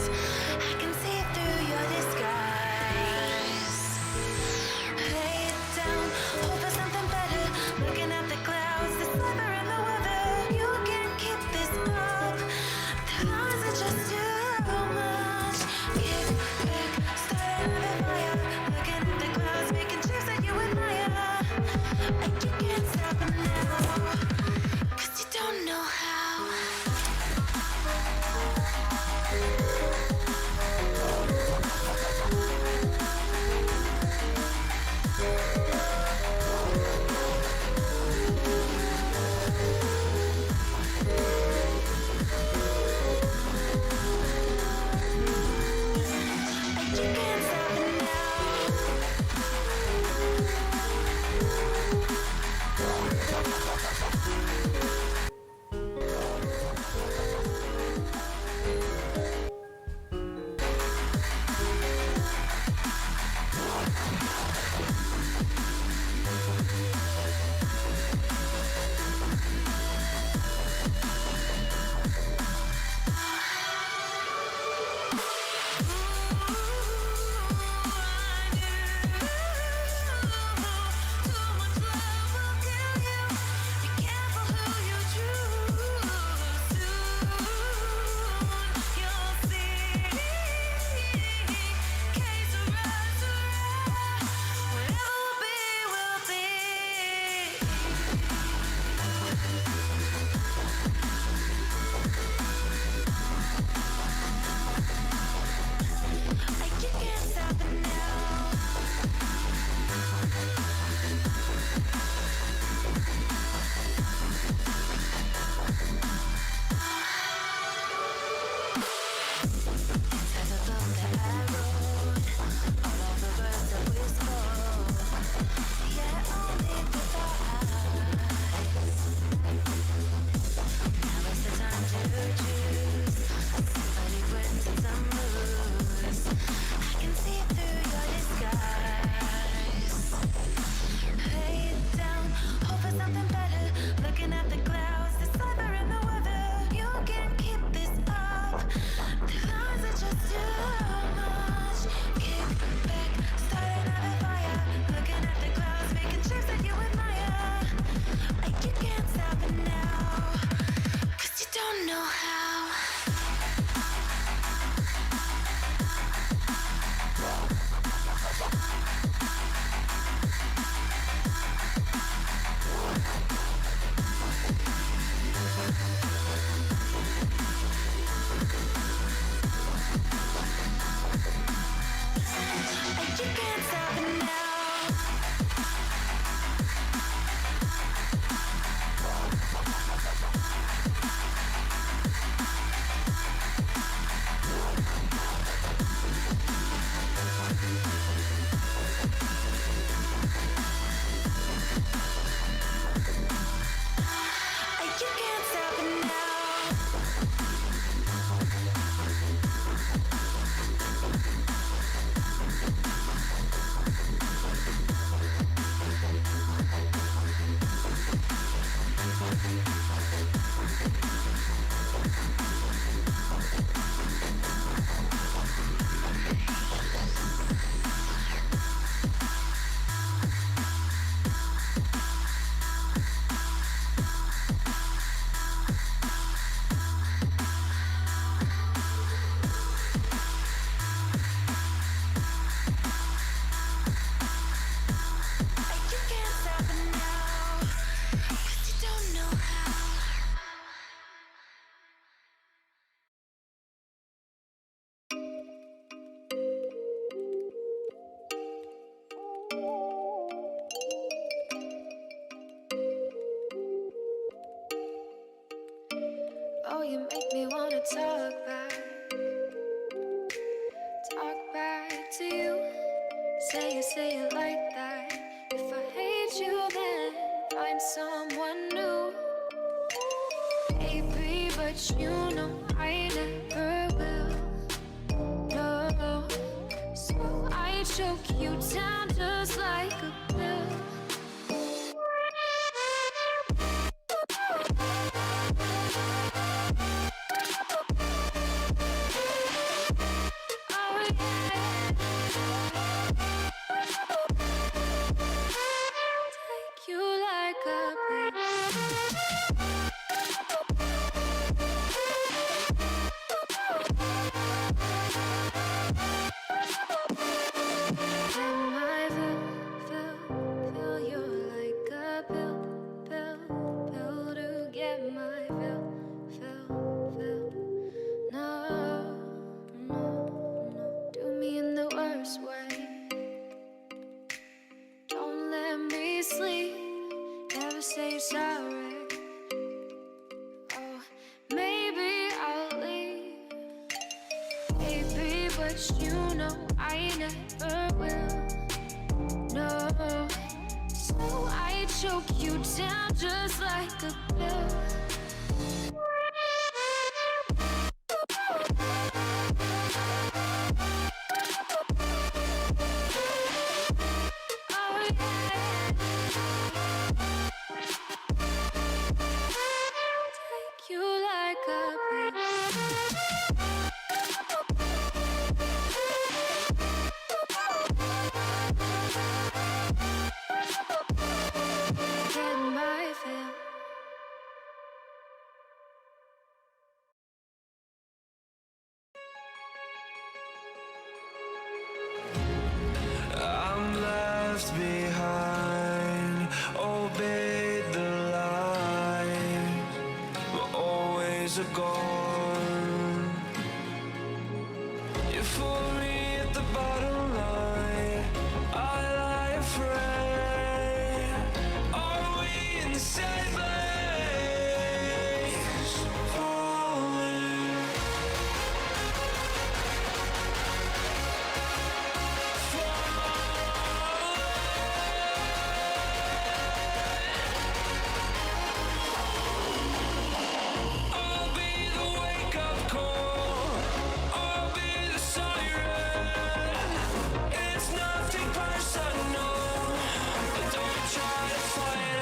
I can see through your disguise. Lay it down, hope for something better. Looking at the clouds, the summer and the weather. You can't keep this up. The lies are just too much. Kick back, start another fire. Looking at the clouds, making trips that you admire. And you can't stop them now, 'cause you don't know how. Oh, you make me wanna talk back to you. Say it like that. If I hate you, then find someone new. Baby, but you know I never will. No, so I choke you down just like a pill. but you know I never will. No, so I choke you down just like a pill. You like a get my fill. I'm left behind, obeyed the lies, but always a gone. You fool me at the bottom line, I lie afraid. Are we in the same place? Falling. I'll be the wake-up call, I'll be the siren. It's nothing personal, but don't try to fight it.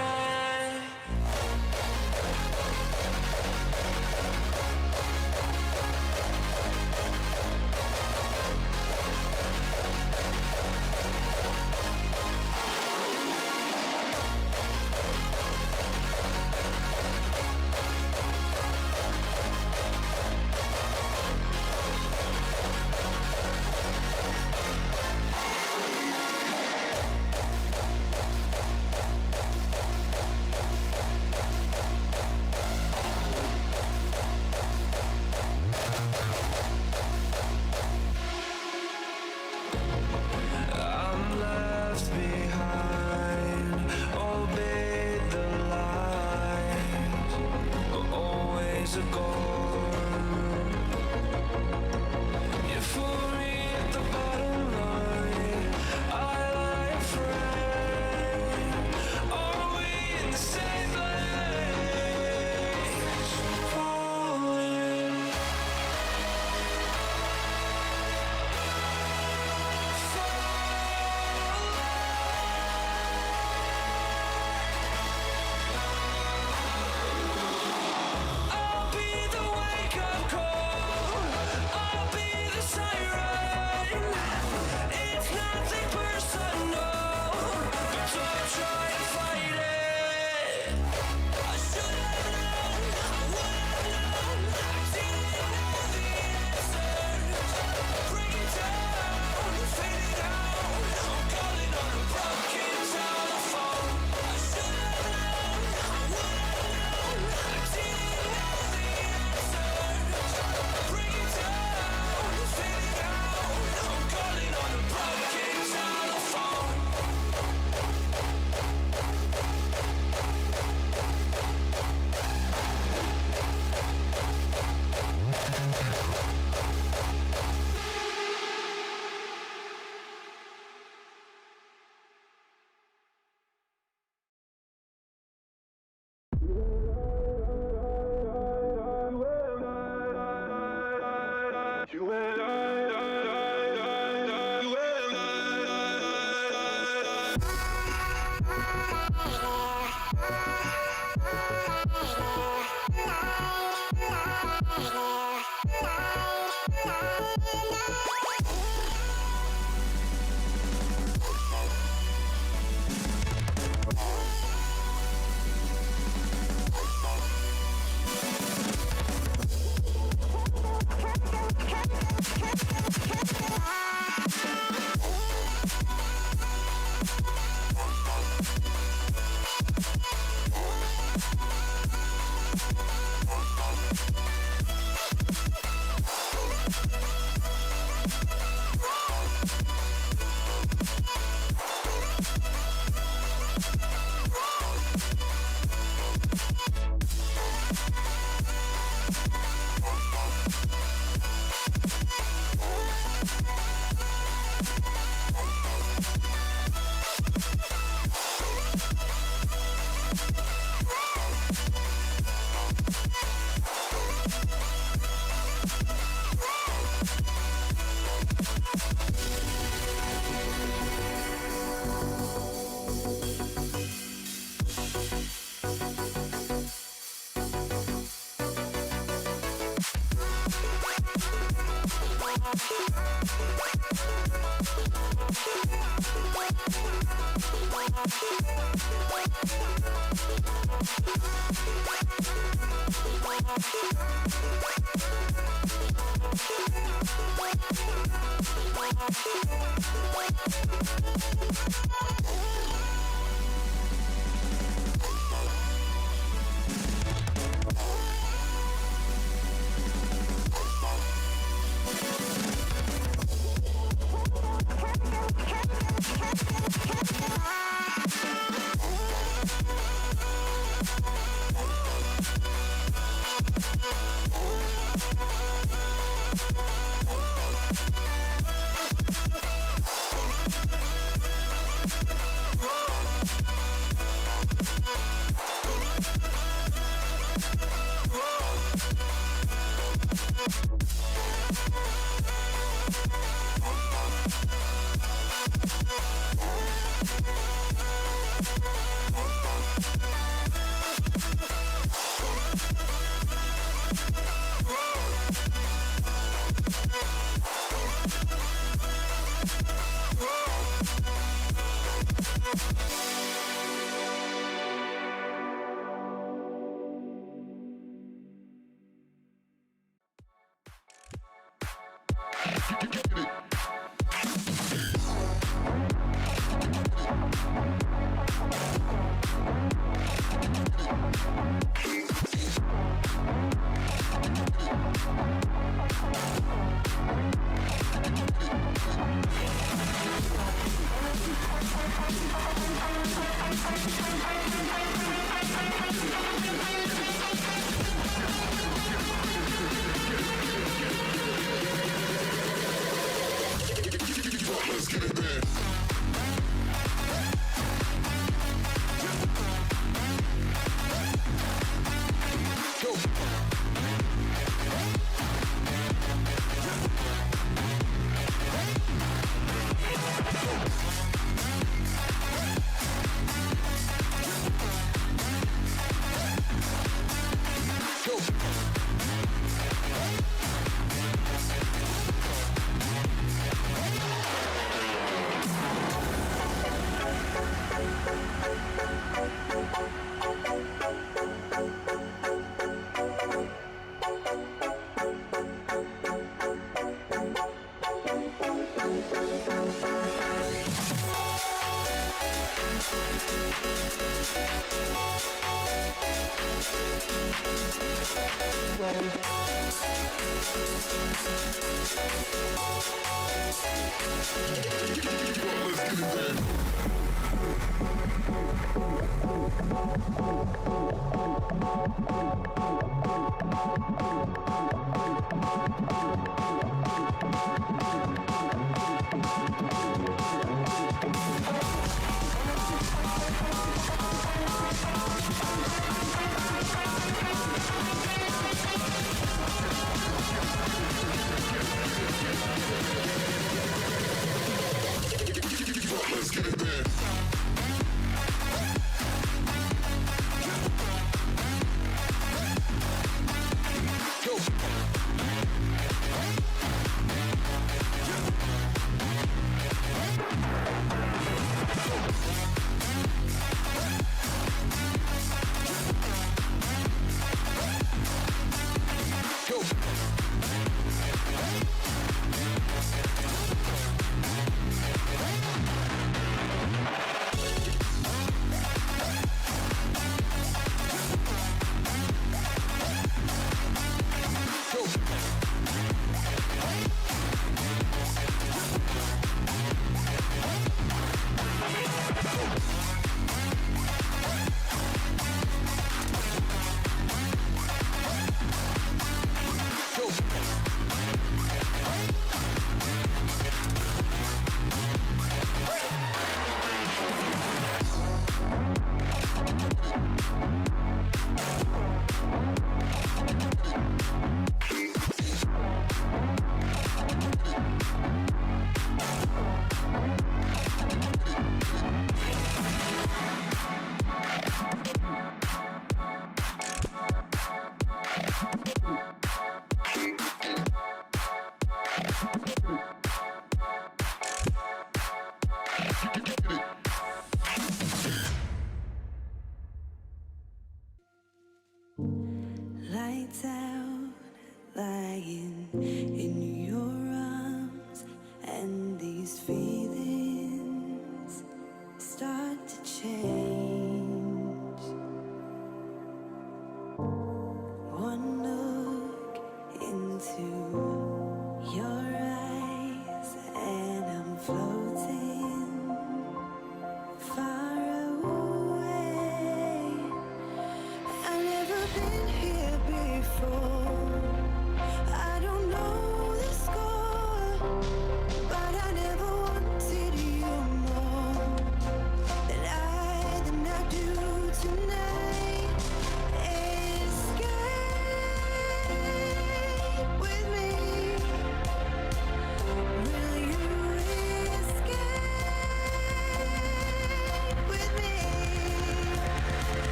I'm left behind, obeyed the lies, but always a gone. You fool me at the bottom line, I lie afraid. Are we in the same place? Falling. Falling.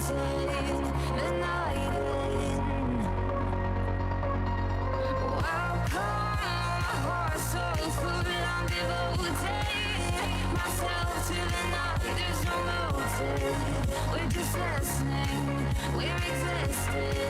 the night in. Welcome, my heart so full, I'm devoting myself to the night. There's no motive, we're just listening, we're existing.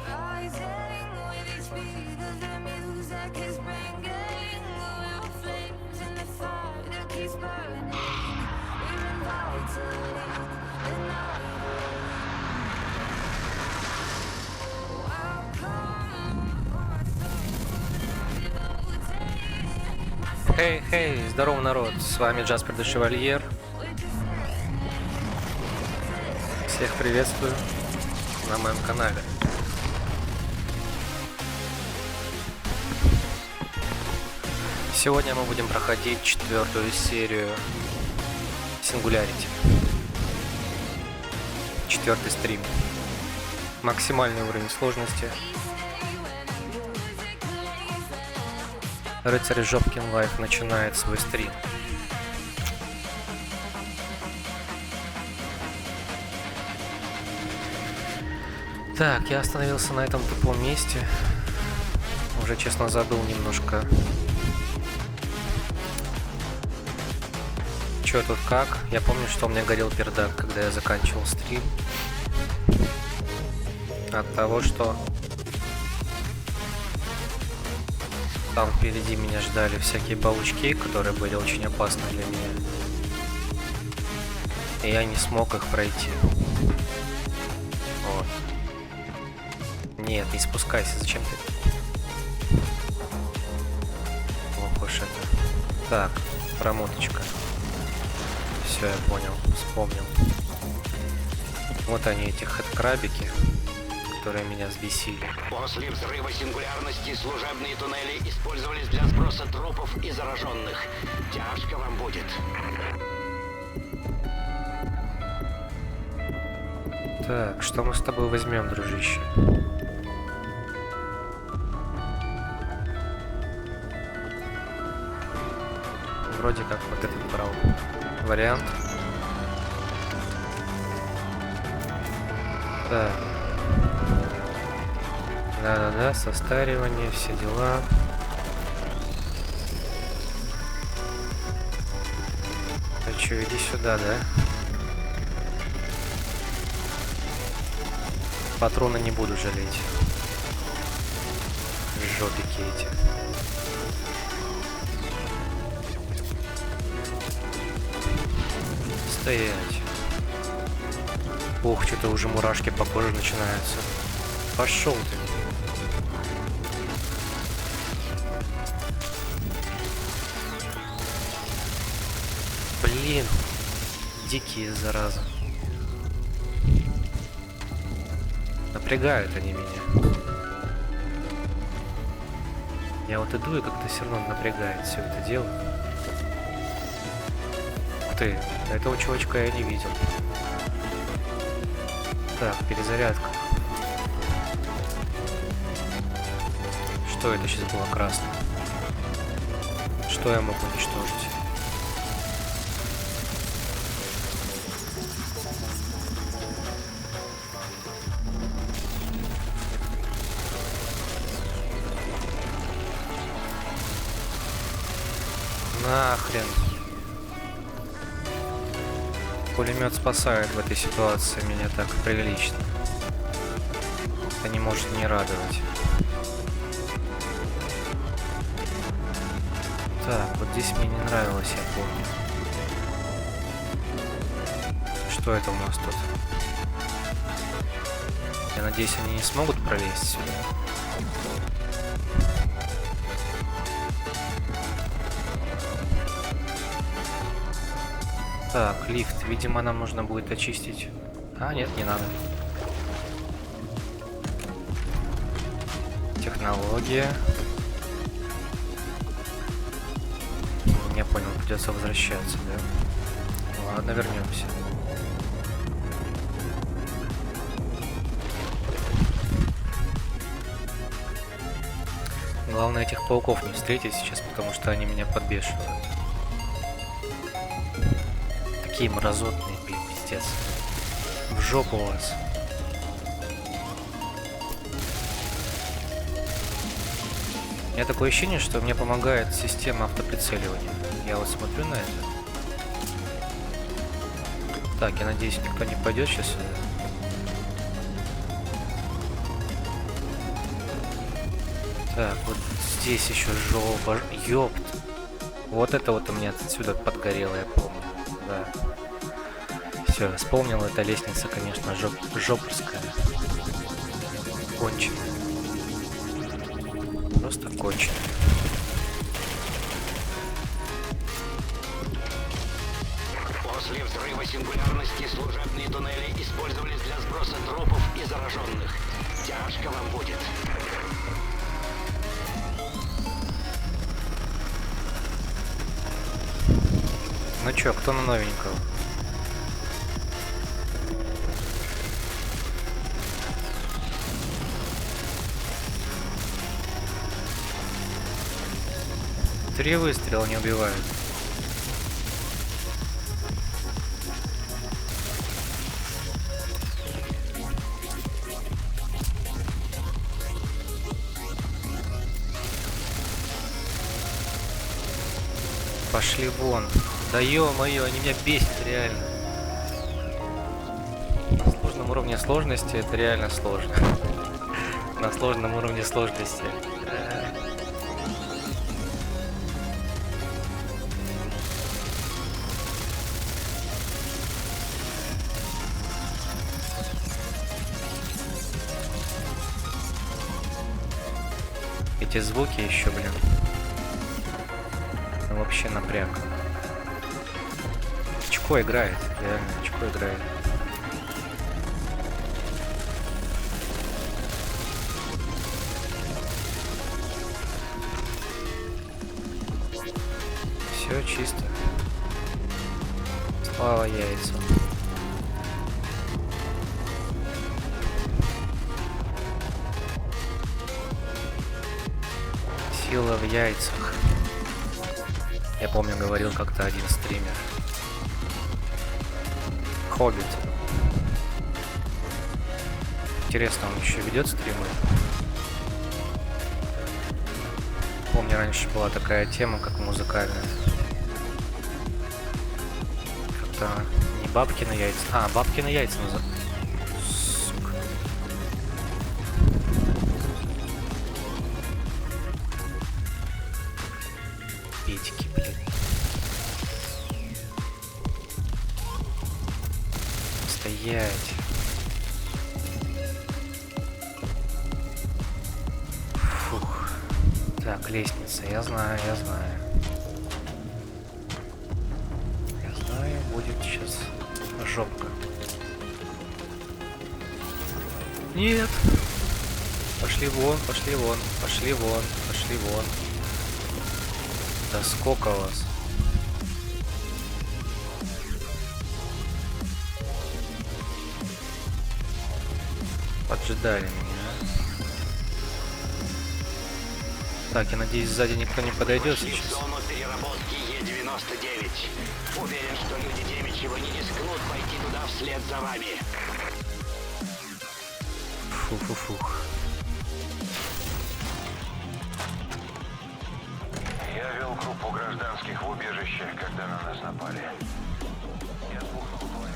Rising with each beat of the music is bringing real flames in the fire that keeps burning. We're inviting the night in. Welcome, Хей, здорово, народ, с вами Джаспер де Шевальер. Всех приветствую на моем канале. Сегодня мы будем проходить 4-ю серию Singularity. 4-й стрим. Максимальный уровень сложности. Рыцарь Жопкин Лайф начинает свой стрим. Так, я остановился на этом тупом месте. Уже, честно, забыл немножко, чё тут как. Я помню, что у меня горел пердак, когда я заканчивал стрим. От того, что там впереди меня ждали всякие баучки, которые были очень опасны для меня. И я не смог их пройти. Вот. Нет, не спускайся, зачем ты? Ох уж это. Так, промоточка. Все, я понял, вспомнил. Вот они, эти хэдкрабики, которые меня взбесили. После взрыва сингулярности служебные туннели использовались для сброса трупов и зараженных. Тяжко вам будет. Так, что мы с тобой возьмем, дружище? Вроде как вот этот брал вариант. Так. Да-да-да, состаривание, все дела. А чё, иди сюда, да? Патроны не буду жалеть. Жопики эти. Стоять. Ох, что-то уже мурашки по коже начинаются. Пошел ты. Блин. Дикие, зараза. Напрягают они меня. Я вот иду и как-то все равно напрягает все это дело. Ух ты, этого чувачка я не видел. Так, перезарядка. Что это сейчас было красным? Что я мог уничтожить? Нахрен. Пулемет спасает в этой ситуации меня так прилично. Это не может не радовать. Так, вот здесь мне не нравилось, я помню. Что это у нас тут? Я надеюсь, они не смогут пролезть сюда. Так, лифт. Видимо, нам нужно будет очистить. А, нет, не надо. Технология. Я понял, придется возвращаться, да? Ладно, вернемся. Главное этих пауков не встретить сейчас, потому что они меня подбешивают. Такие мразотные, пиздец. В жопу вас. У меня такое ощущение, что мне помогает система автоприцеливания. Я вот смотрю на это. Так, я надеюсь, никто не пойдет сейчас сюда. Так, вот здесь еще жопа. Ёпт. Вот это вот у меня отсюда подгорело, я помню. Да. Все, вспомнил, эта лестница, конечно, жопорская. Конченая. Просто конченая. После взрыва сингулярности служебные туннели использовались для сброса трупов и зараженных. Тяжко вам будет. Ну чё, кто на новенького? Три выстрела не убивают. Пошли вон. Да ё-моё, они меня бесят реально. На сложном уровне сложности это реально сложно. На сложном уровне сложности. Эти звуки еще, блин. Ну, вообще напряг. Очко играет, реально, очко играет. Все чисто. Слава яйцу. Сила в яйцах. Я помню, говорил как-то один стример. Хоббит. Интересно, он еще ведет стримы? Помню, раньше была такая тема, как музыкальная. Как-то не бабкины яйца. А, бабкины яйца называют. Сука. Петики, блин. Стоять. Фух. Так, лестница. Я знаю, я знаю. Я знаю, будет сейчас жопка. Нет. Пошли вон, пошли вон, пошли вон, пошли вон. Да сколько вас? Поджидали меня. Так, я надеюсь, сзади никто не подойдет Вошли в сейчас. зону переработки Е-99. Уверен, что люди Демичева не рискнут пойти туда вслед за вами. Фух. Я вел группу гражданских в убежище, когда на нас напали. Я слушал твои.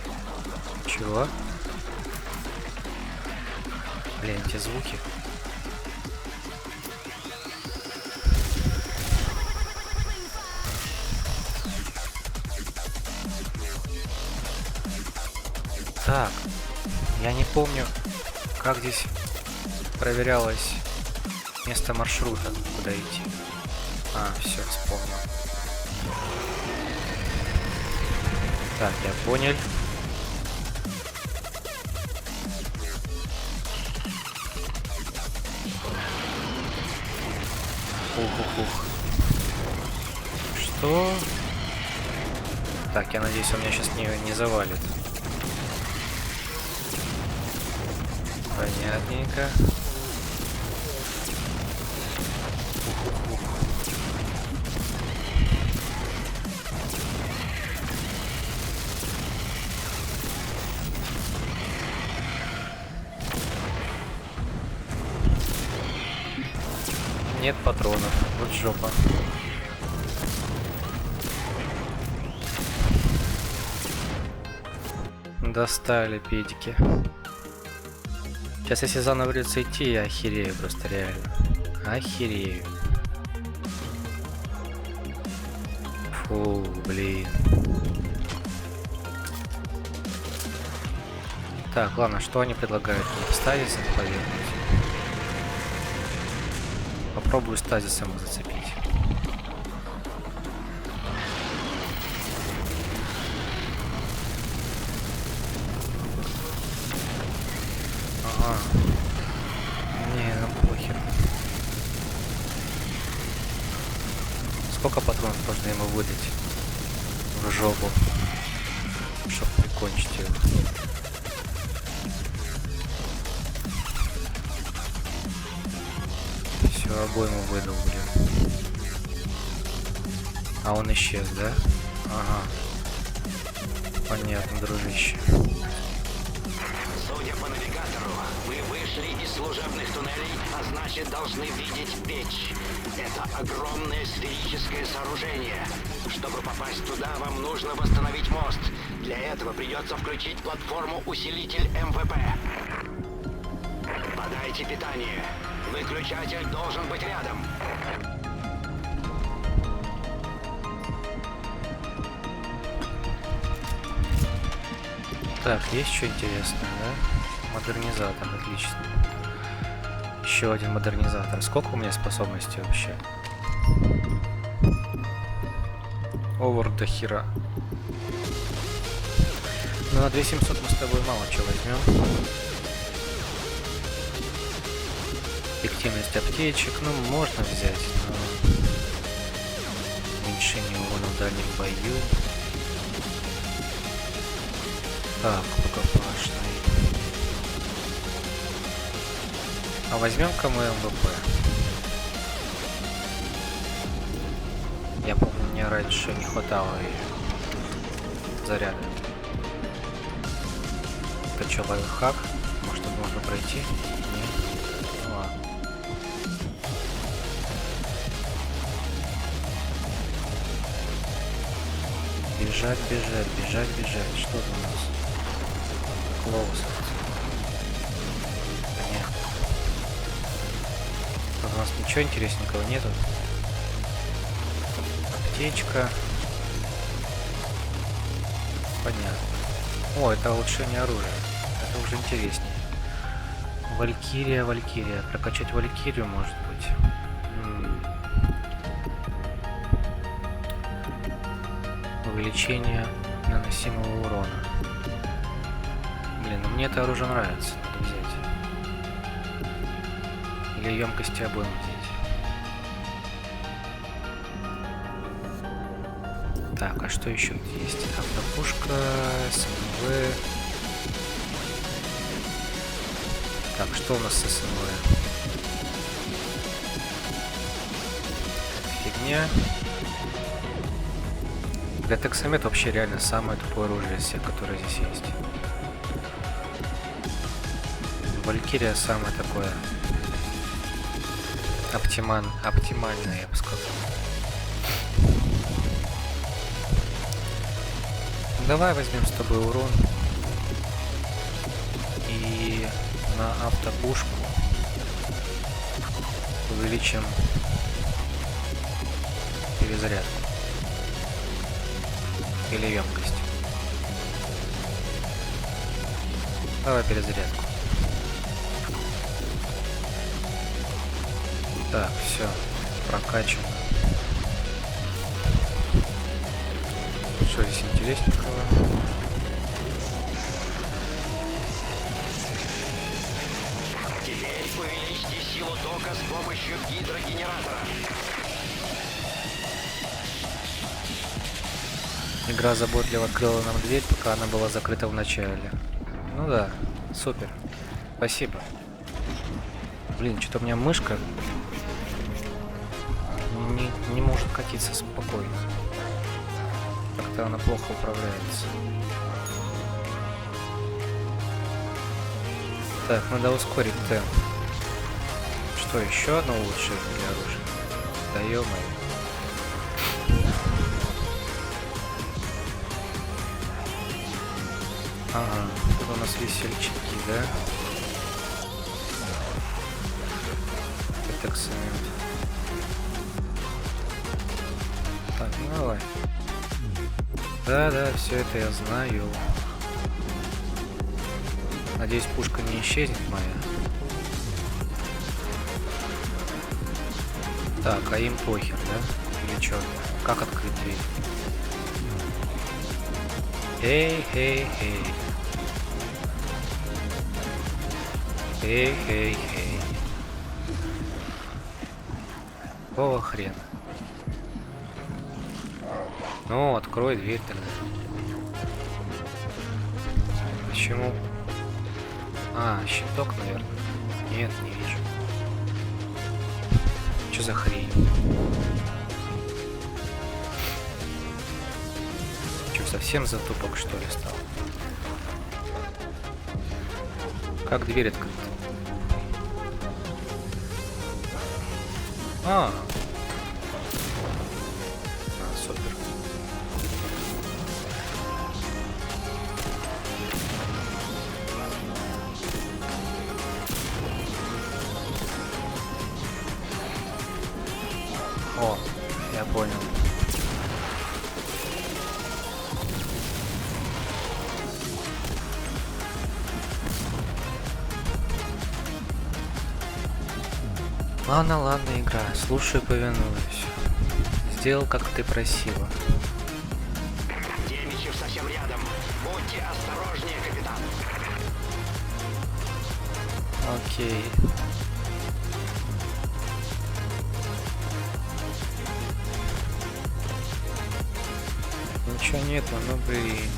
Чего? Блин, эти звуки. Так, я не помню, как здесь проверялось место маршрута, куда идти. А, все, вспомнил. Так, я понял. Ух. Что? Так, я надеюсь, он меня сейчас не завалит. Понятненько. Ух. Нет патронов. Вот жопа. Достали педики. Сейчас, если заново придется идти, я охерею просто реально. Охерею. Фу, блин. Так, ладно, что они предлагают? Мне стазисом повернуть. Попробую стазисом их зацепить. Ага. Не, ну похер. Сколько патронов можно ему выдать в жопу, чтобы прикончить его? Все, обойму выдал, блин. А он исчез, да? Ага. Понятно, дружище. Судя по навигатору, вы вышли из служебных туннелей, а значит должны видеть печь. Это огромное сферическое сооружение. Чтобы попасть туда, вам нужно восстановить мост. Для этого придется включить платформу-усилитель МВП. Подайте питание. Выключатель должен быть рядом. Так, есть что интересное, да? Модернизатор, отлично. Еще один модернизатор. Сколько у меня способностей вообще? Овер до хера. Ну, на 2700 мы с тобой мало чего возьмем. Эффективность аптечек, ну, можно взять, но... Уменьшение урона в дальнем бою. Так, рукопашный. А возьмем-ка мы МВП. Я помню, мне раньше не хватало ее заряда. Это что, лайфхак? Может, тут можно пройти? Нет? Ну ладно. Бежать. Что это у нас? Клоус. Понятно. Тут у нас ничего интересненького нету. Аптечка. Понятно. О, это улучшение оружия. Это уже интереснее. Валькирия. Прокачать Валькирию, может быть. Увеличение наносимого урона. Блин, ну мне это оружие нравится. Надо взять. Или емкости обоим взять. Так, а что еще есть? Автопушка, СМВ. Так, что у нас с СМВ? броня. Для таксомет вообще реально самое тупое оружие из всех, которые здесь есть. Валькирия самое такое оптимальное, я бы сказал. Давай возьмем с тобой урон и на автопушку увеличим перезарядку или емкость. Давай перезарядку. Так, все, прокачано. Что здесь интересненького? Теперь увеличьте силу тока с помощью гидрогенератора. Игра заботливо открыла нам дверь, пока она была закрыта в начале. Ну да, супер. Спасибо. Блин, что-то у меня мышка не может катиться спокойно. Как-то она плохо управляется. Так, надо ускорить темп. Что, еще одно улучшение для оружия? Да ё-моё. Ага, тут у нас весельчаки, да? Так самим. Так, ну давай. Да, все это я знаю. Надеюсь, пушка не исчезнет моя. Так, а им похер, да? Или чё? Как открыть дверь? Эй. Эй. Какого хрена? Ну, открой дверь тогда. Почему? А, щиток, наверное. Нет, не вижу. Что за хрень? Что, совсем затупок, что ли, стал? Как дверь открыта? Супер. О, я понял. Ладно, игра, слушаю, повинуюсь. Сделал, как ты просила. Демичев совсем рядом. Будьте осторожнее, капитан. Окей. Ничего нету, ну блин.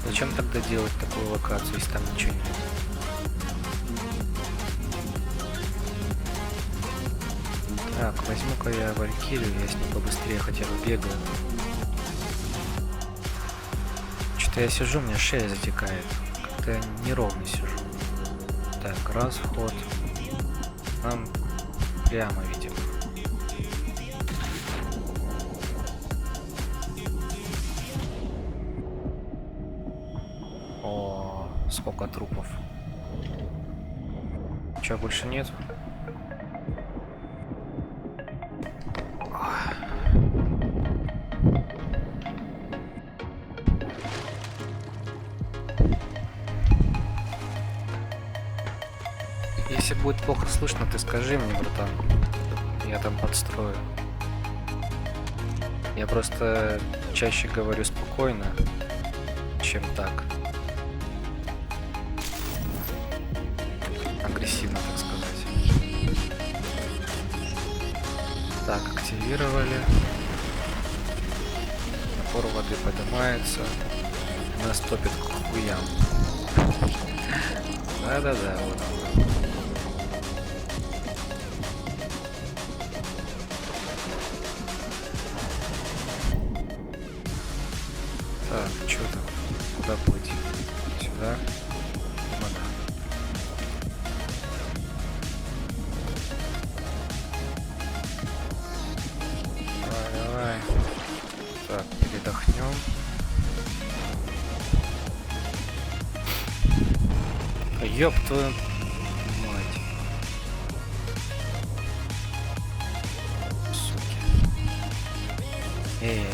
Зачем тогда делать такую локацию, если там ничего нет? Так, возьму-ка я Валькирию, я с ним побыстрее хотя бы бегаю. Что-то я сижу, у меня шея затекает. Как-то я неровно сижу. Так, раз, вход. Нам прямо, видимо. О, сколько трупов. Чего, больше нет? Если будет плохо слышно, ты скажи мне, братан. Я там подстрою. Я просто чаще говорю спокойно, чем так. Агрессивно, так сказать. Так, активировали. Напор воды поднимается. Нас топит к хуям. Да, вот он. Отдохнем. Ёб твою мать. Суки.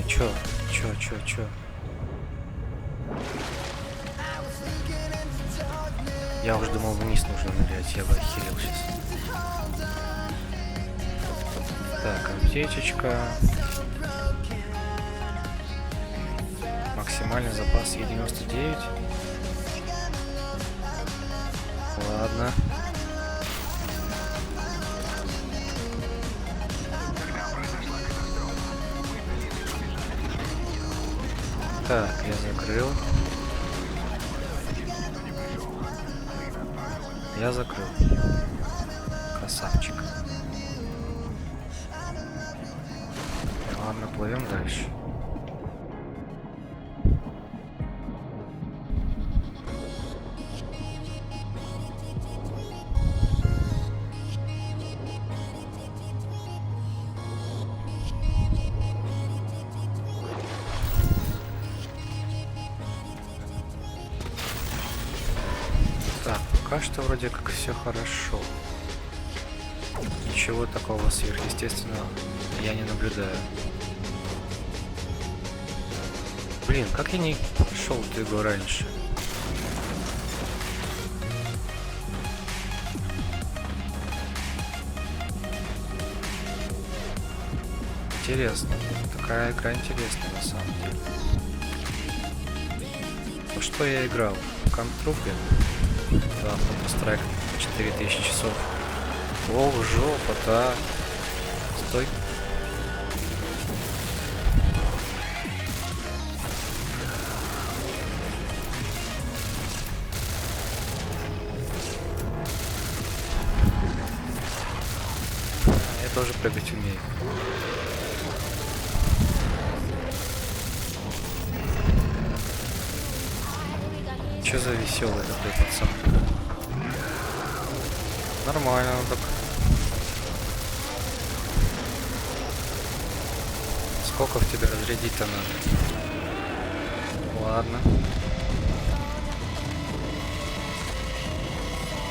Чё? Я уже думал, вниз нужно нырять, я бы охерел сейчас. Так, аптечечка. Максимальный запас Е99. Ладно. Так, я закрыл. Я закрыл. Красавчик. Ладно, плывем дальше. Так, пока что вроде как все хорошо. Ничего такого сверхъестественного я не наблюдаю. Блин, как я не прошел эту игру раньше? Интересно. Такая игра интересная на самом деле. Во что я играл? В Контрупе? Да, Counter-Strike 4000 часов. О, жопа, да. Стой. Я тоже прыгать умею. Че за веселый такой пацан? Нормально он так. Сколько в тебя разрядить-то надо? Ладно.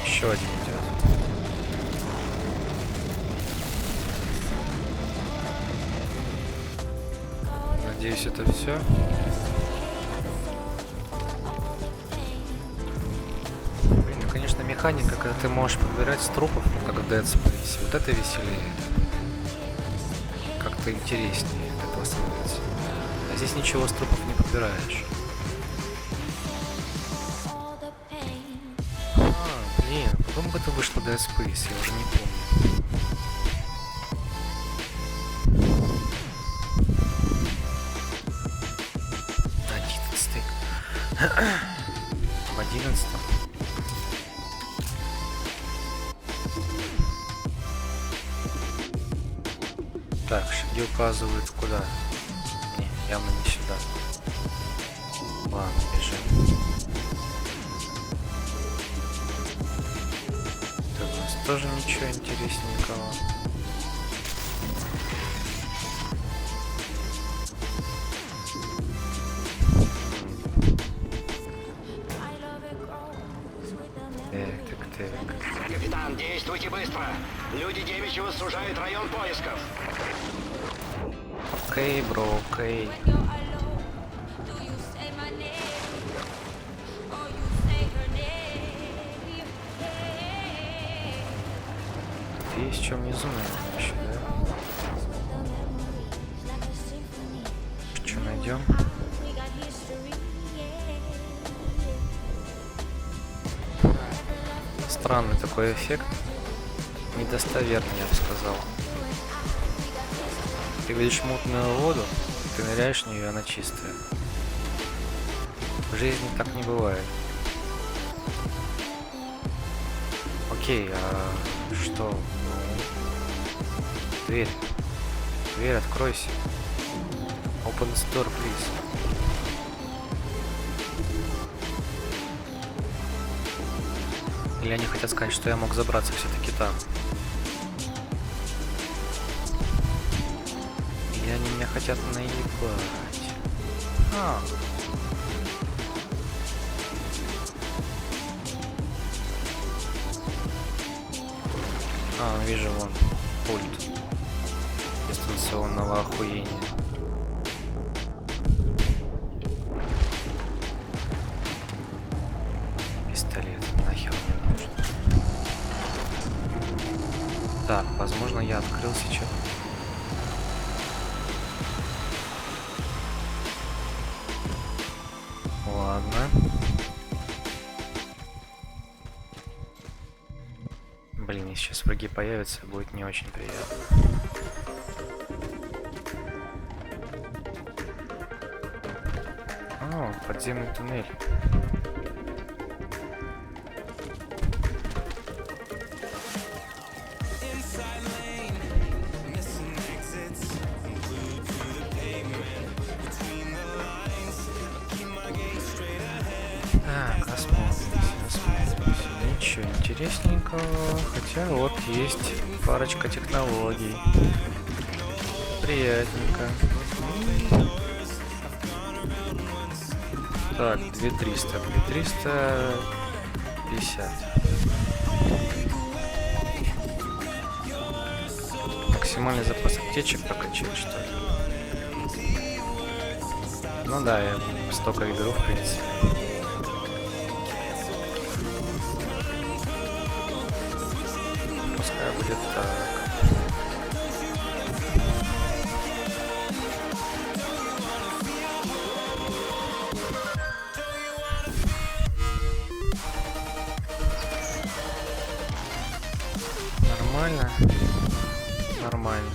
Еще один идет. Надеюсь, это все. Конечно, механика, когда ты можешь подбирать с трупов, как в Dead Space, вот это веселее. Как-то интереснее от этого становится. А здесь ничего с трупов не подбираешь. Блин, потом это вышло Dead Space, я уже не помню. 11. Так, шаги указывают куда? Не, явно не сюда. Ладно, бежим. Так, у нас тоже ничего интересненького. Капитан, действуйте быстро! Люди Девичьего сужают район поисков. Окей, бро, окей. Тут есть что внизу, наверное, еще, да? Что найдем? Странный такой эффект. Недостоверный, я бы сказал. Ты видишь мутную воду, ты ныряешь в нее, она чистая. В жизни так не бывает. Окей, а что? Дверь. Дверь, откройся. Open the door, please. Или они хотят сказать, что я мог забраться все-таки там? Или они меня хотят наебать? Вижу вон пульт дистанционного охуения. Пистолет нахер не нужен. Так, возможно, я открыл сейчас. Ладно. Блин, если сейчас враги появятся, будет не очень приятно. О, подземный туннель. Так, осмотримся. Ничего интересненького. Хотя вот есть парочка технологий. Приятненько. Так, 2300. 2350. Максимальный запас аптечек прокачать, что ли? Ну да, я столько и беру, в принципе. Пускай будет так. Нормально. Нормально.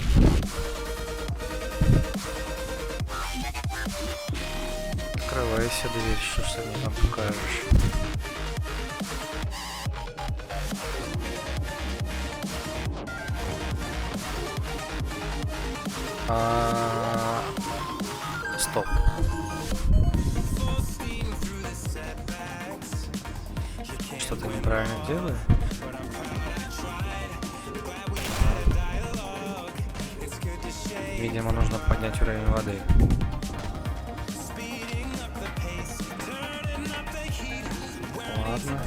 Открывайся, дверь, что ж ты мне там покажешь. Стоп. Что-то неправильно делаю? Видимо, нужно поднять уровень воды. Ладно.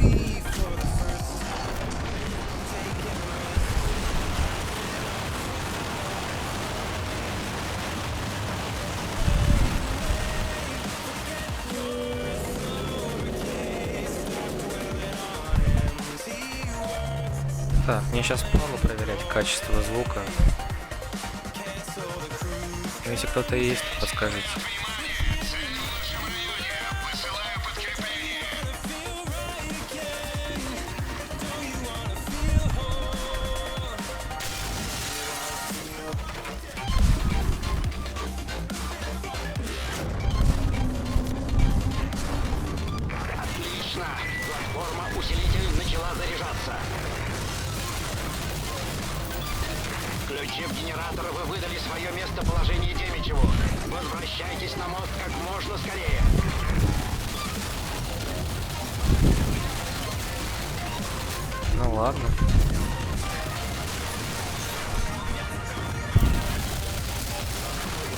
Так, мне сейчас плавно проверять качество звука. Если кто-то есть, подскажите. Отлично! Платформа-усилитель начала заряжаться. Включив генератор, вы выдали свое местоположение Демичеву. Возвращайтесь на мост как можно скорее. Ну ладно.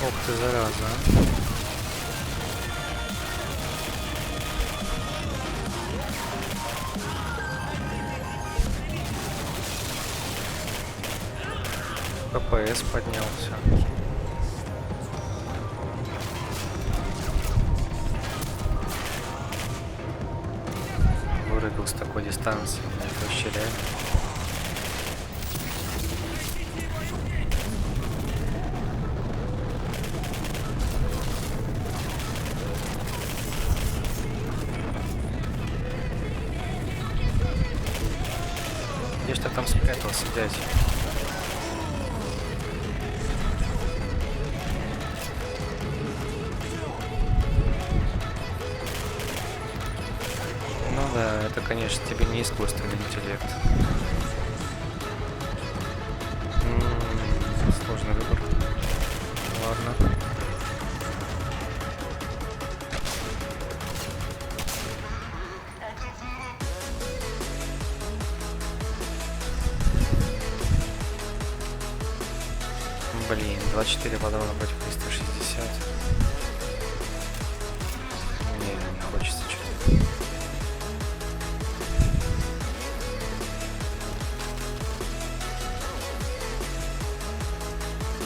Ох ты, зараза, а. ППС поднялся. Вырубил с такой дистанции. Это вообще реально. Где ж ты там спрятался, дядь? Ну да, это, конечно, тебе не искусственный интеллект. Сложный выбор. Ладно. Блин, 24 патрона против 360.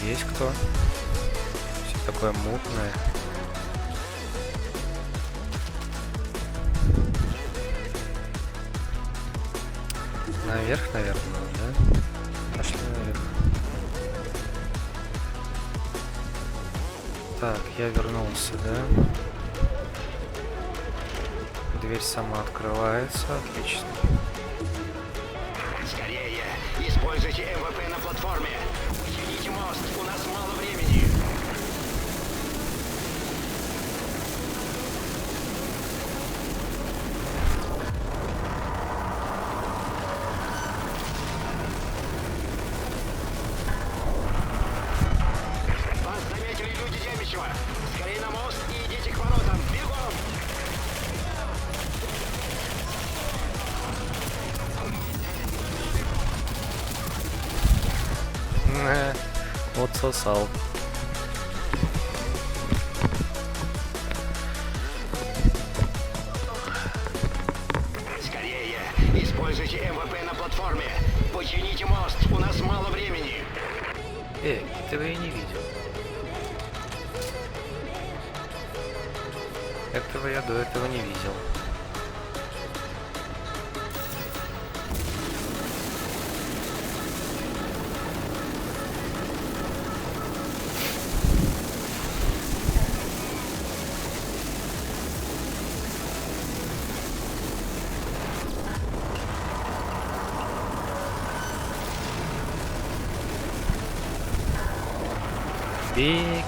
здесь кто? Все такое мутное. Наверх, наверное, да? Пошли наверх. Так, я вернулся, да? Дверь сама открывается, отлично. Скорее, используйте МВП на платформе. Почините мост, у нас мало времени. Вас заметили люди Демичева. Скорее на мост и идите к воротам. Бегом! Вот сосал. Скорее, используйте МВП на платформе. Почините мост, у нас мало времени. Этого я не видел. Этого я до этого не видел. Беги.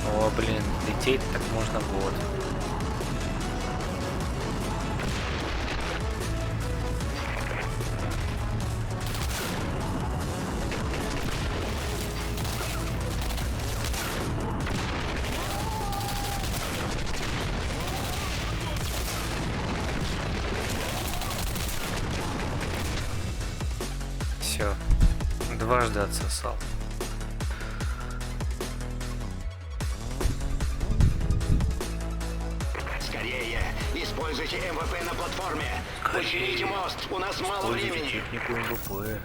О, блин, лететь так можно вот. Все, дважды отсосал. Скорее, используйте МВП на платформе. Почините мост, у нас мало времени. Технику МВП.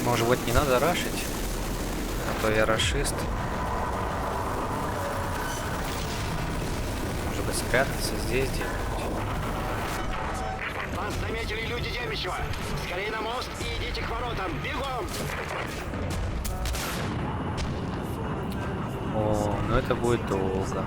Может быть, не надо рашить? А то я рашист. Может быть, спрятаться здесь где-нибудь? Вас заметили люди Демичева. Скорее на мост и идите к воротам. Бегом! О, ну это будет долго.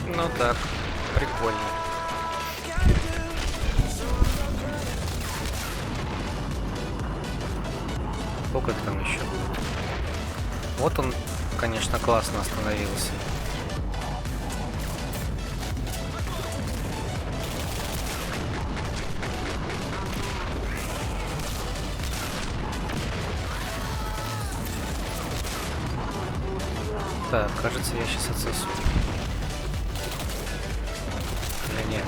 Ну так, прикольно. Сколько там еще будет? Вот он, конечно, классно остановился. Так, кажется, я сейчас отсосу. Или нет?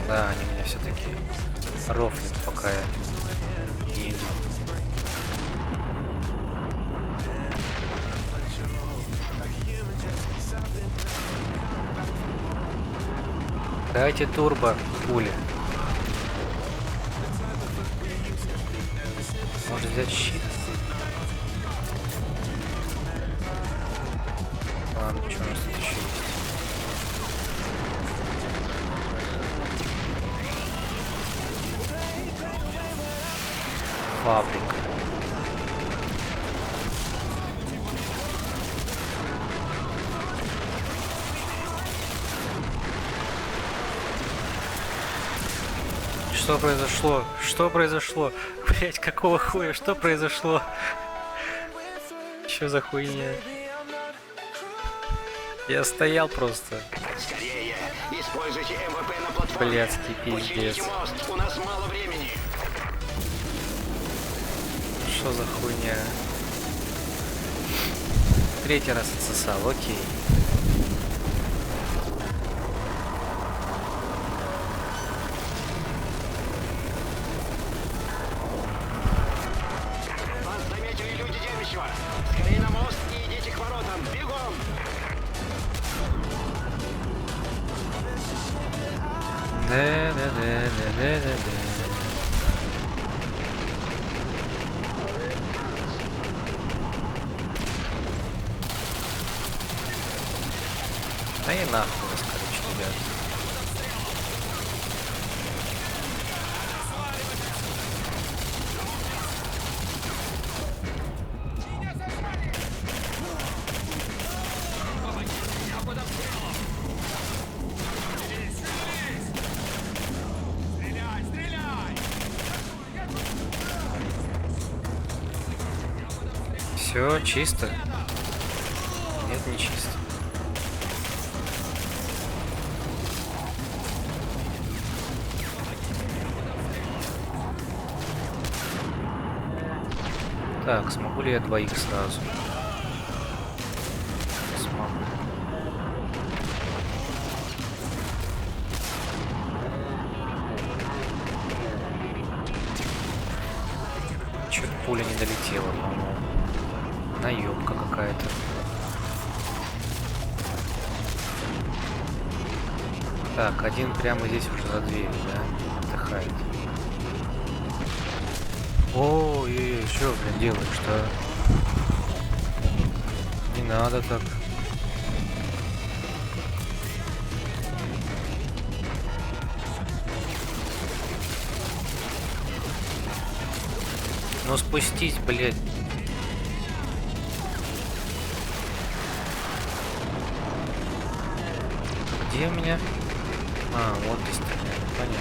Да, они меня все-таки рофлят, пока я не иду. Дайте турбо пули. Может взять щит? Ладно, что у нас тут еще есть? Фабрика. Что произошло? Что произошло? Блять, какого хуя? Что произошло? Что за хуйня? Я стоял просто. Скорее, используйте МВП на платформе. Блядский пиздец. Почините мост, у нас мало времени. Что за хуйня? Третий раз отсосал, окей. Вас заметили люди Демичева. Скорее на мост и идите к воротам. Бегом! Да-да-да-да-да-да. Да и нахуй вас, короче, ребят. Все чисто? Нет, не чисто. Так, смогу ли я двоих сразу? Смогу. Чё-то пуля не долетела, по-моему. Наёбка какая-то. Так, один прямо здесь уже за дверью, да? Отдыхает. Ой, что, блин, делаешь-то? Не надо так. Ну спустись, блядь. Где у меня? А, вот ты стреляешь, понятно.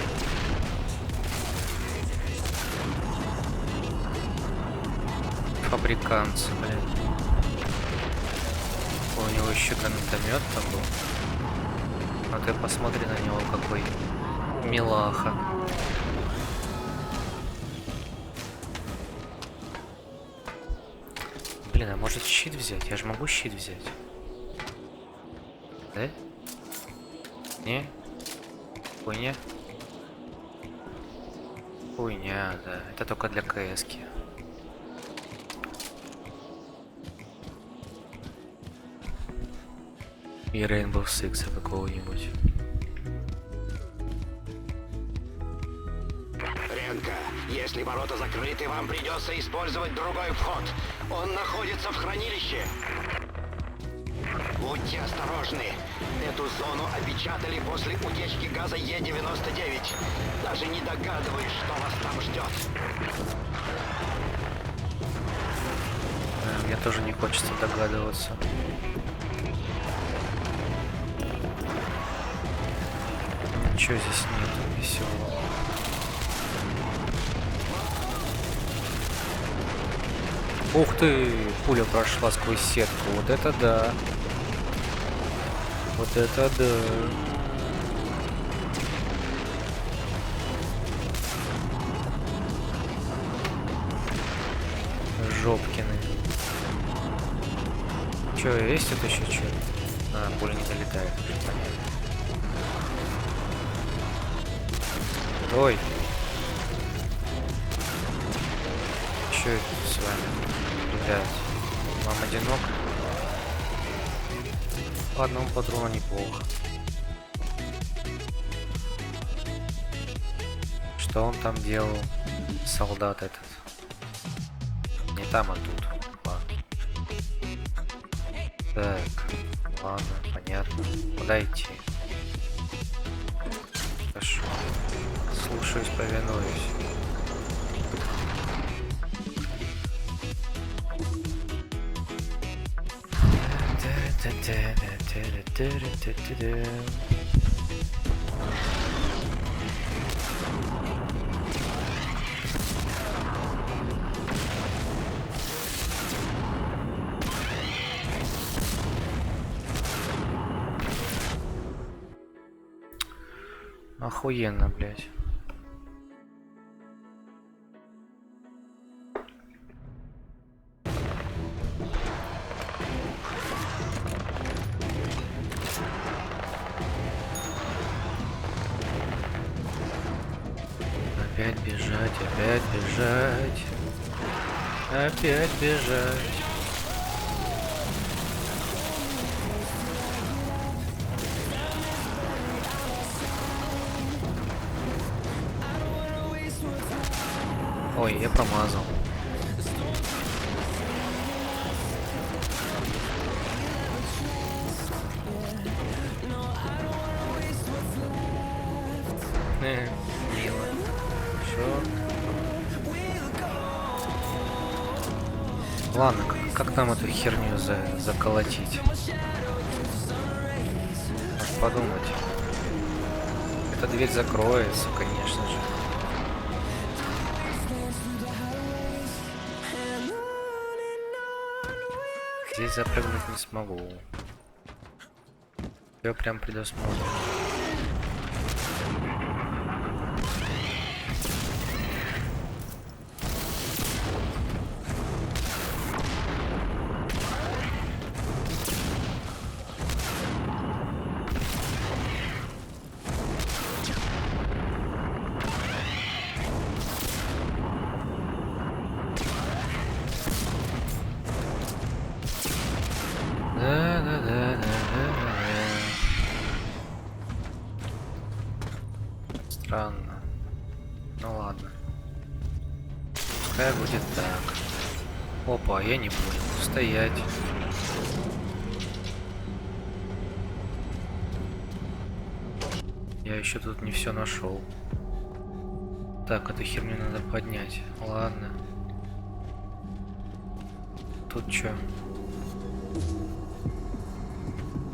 Фабриканцы, блин. Ой, у него еще гранатомет там был. А ты посмотри на него, какой милаха. Блин, а может щит взять? Я же могу щит взять. Да? Не? Хуйня? Хуйня, да. Это только для КС-ки. И Rainbow Six какого-нибудь. Ренка, если ворота закрыты, вам придется использовать другой вход. Он находится в хранилище. Будьте осторожны. Эту зону опечатали после утечки газа Е-99. Даже не догадываюсь, что вас там ждет. Да, мне тоже не хочется догадываться. Ничего здесь нету веселого. Ух ты! Пуля прошла сквозь сетку. Вот это да! Вот это да! Жопкины. Чё, есть тут еще что? А, пуля не долетает. Понятно. Ой! Чё это с вами? Ребят, вам одинок? По одному патрону неплохо. Что он там делал? Солдат этот. Не там, а тут. Ладно. Так, ладно, понятно. Куда идти? Хорошо. Слушаюсь, повинуюсь. Охуенно, блядь. Опять бежать, опять бежать. Опять бежать. Ой, я промазал. Мило. Чё? Ладно, как нам эту херню заколотить? Надо подумать. Эта дверь закроется, конечно же. Здесь запрыгнуть не смогу. Все прям предусмотрено. Странно. Ну ладно. Пускай будет так. Опа, я не понял. Стоять. Я еще тут не все нашел. Так, эту херню надо поднять. Ладно. Тут что?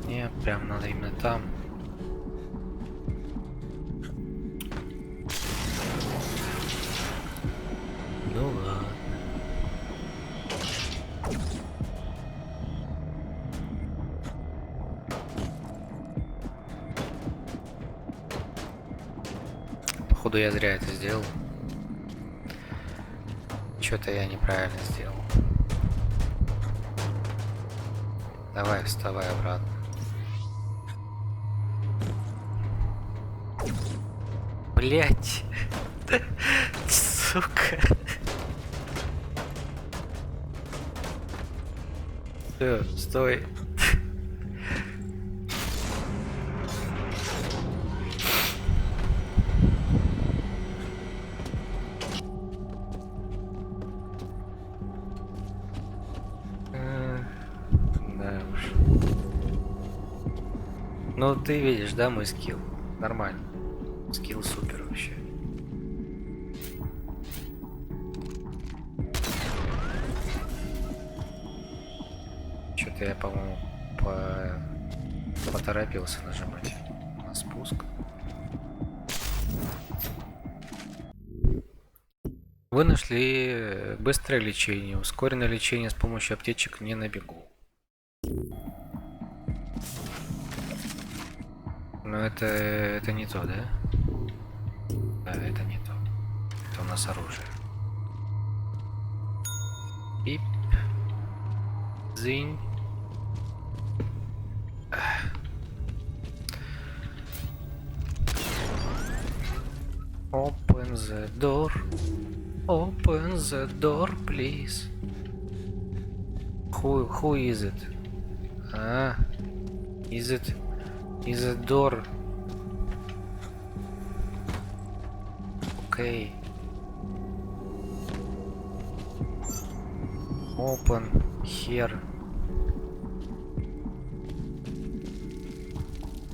Не, прям надо именно там. Ну ладно. Походу я зря это сделал. Что-то я неправильно сделал. Давай, вставай обратно. Блять. Сука. Всё, стой. Да уж. Ну ты видишь, да, мой скилл? Нормально. Скилл супер вообще. Что-то я, по-моему, поторопился нажимать на спуск. Вы нашли быстрое лечение, ускоренное лечение с помощью аптечек не на бегу. Но это не то, да? Да, это не то. Это у нас оружие. Пип. Зинь. Open the door. Open the door, please. Who is it? Is the door? Okay. Open here.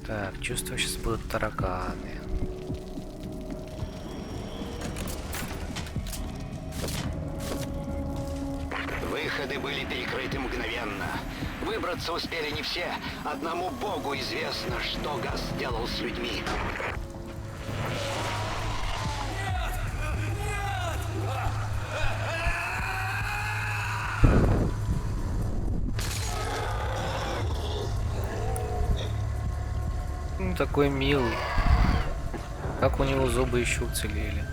Так, чувствую, сейчас будут тараканы. Выходы были перекрыты мгновенно. Выбраться успели не все. Одному богу известно, что Газ сделал с людьми. Ну, такой милый. Как у него зубы еще уцелели?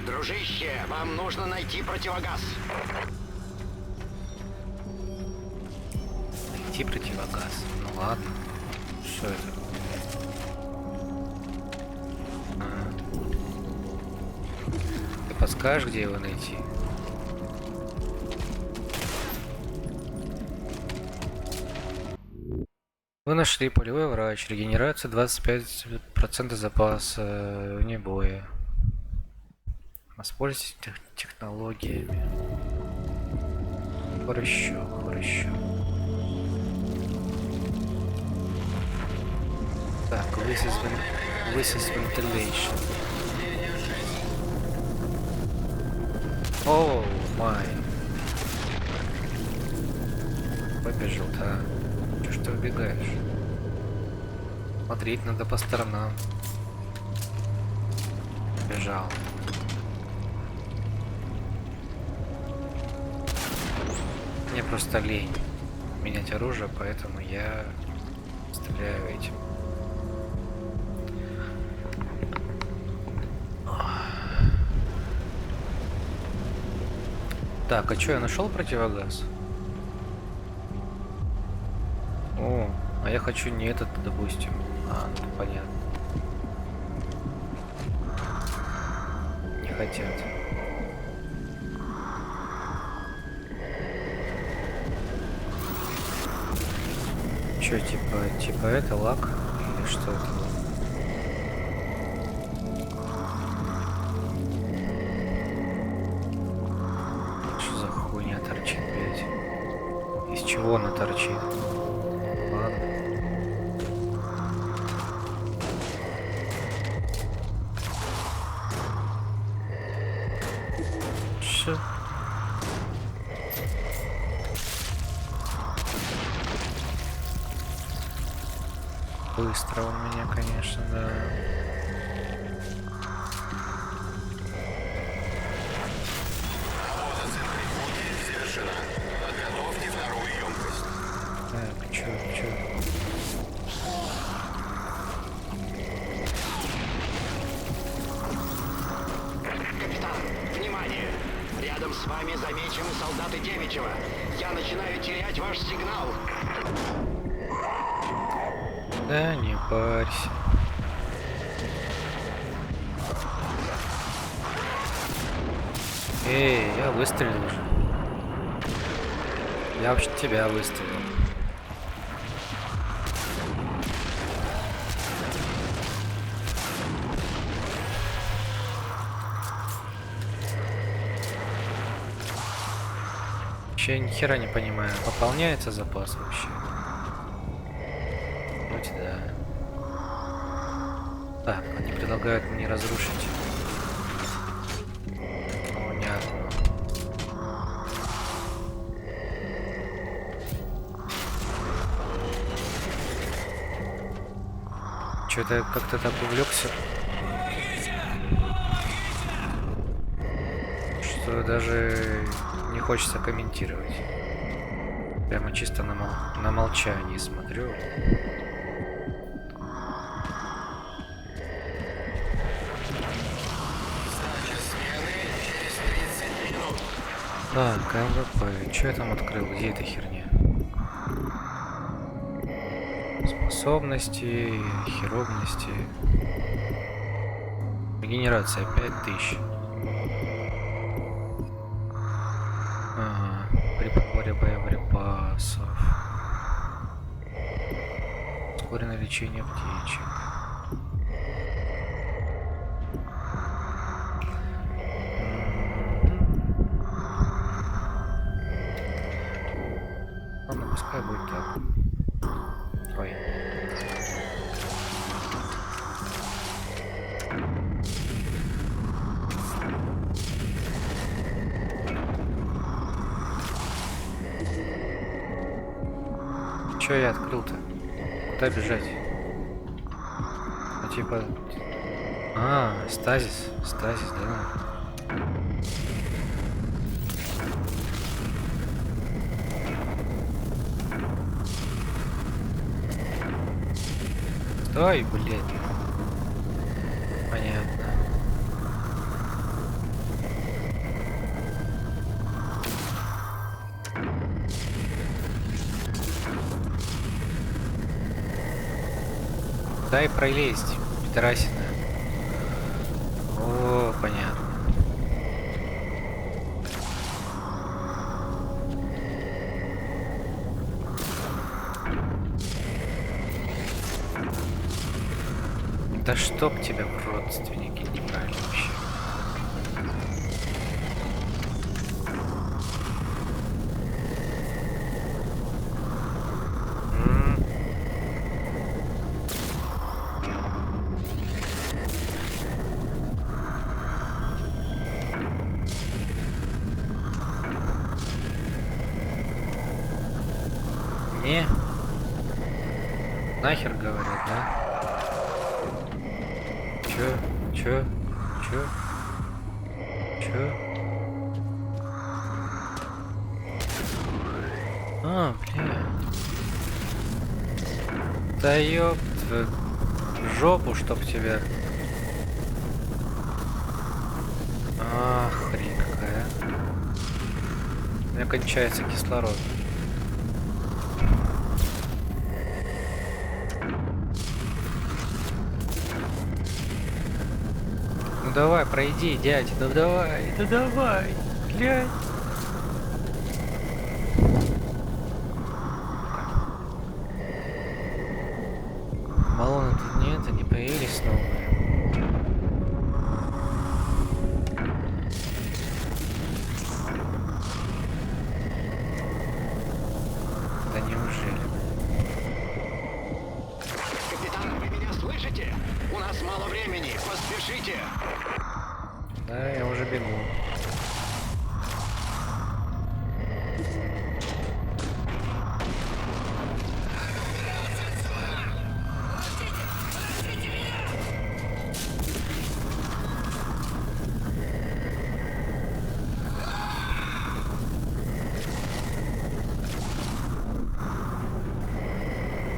Дружище, вам нужно найти противогаз. Найти противогаз. Ну ладно. Что это? Ты подскажешь, где его найти? Вы нашли полевой врач. Регенерация 25% запаса вне боя. Воспользуйтесь технологиями. Хорошо, хорошо. Так, this is ventilation. О, май. Побежал, да. Чё ж ты убегаешь? Смотреть надо по сторонам. Бежал. Мне просто лень менять оружие, поэтому я стреляю этим. Так, а чё, я нашел противогаз? О, а я хочу не этот, допустим. А, ну понятно. Не хотят. Чё, типа это лак? Или что это? Что за хуйня торчит, блядь? Из чего она торчит? Ладно. Что? Быстро у меня, конечно, да. Так, чё? Капитан, внимание! Рядом с вами замечены солдаты Девичьего. Я начинаю терять ваш сигнал. Да не парься. Эй, я выстрелил уже. Я вообще тебя выстрелил. Вообще ни хера не понимаю, пополняется запас вообще? Вроде да. Так, они предлагают мне разрушить. Понятно. Что-то как-то так увлекся, что даже не хочется комментировать. Прямо чисто на молчание смотрю. Так, МВП. Что я там открыл? Где эта херня? Способности, херобности. Регенерация 5000. Ага, при подборе боеприпасов. Ускоренное лечение птичек. Ладно, пускай будет так. Ой. Чё я открыл-то? Куда бежать? Ну типа... А, стазис, да. Ой, блядь. Понятно. Дай пролезть, пидорасина. О, понятно. Да чтоб тебя в родственники не брали вообще. Не. Нахер говорят, да? Чё? А, бля. Да ёб твою жопу, чтоб тебя. А, хрень какая. У меня кончается кислород. Ну давай, пройди, дядя, ну давай, глянь. Баллоны тут нет, они появились новые. Да неужели? Капитан, вы меня слышите? У нас мало времени, поспешите! Да, я уже бегу.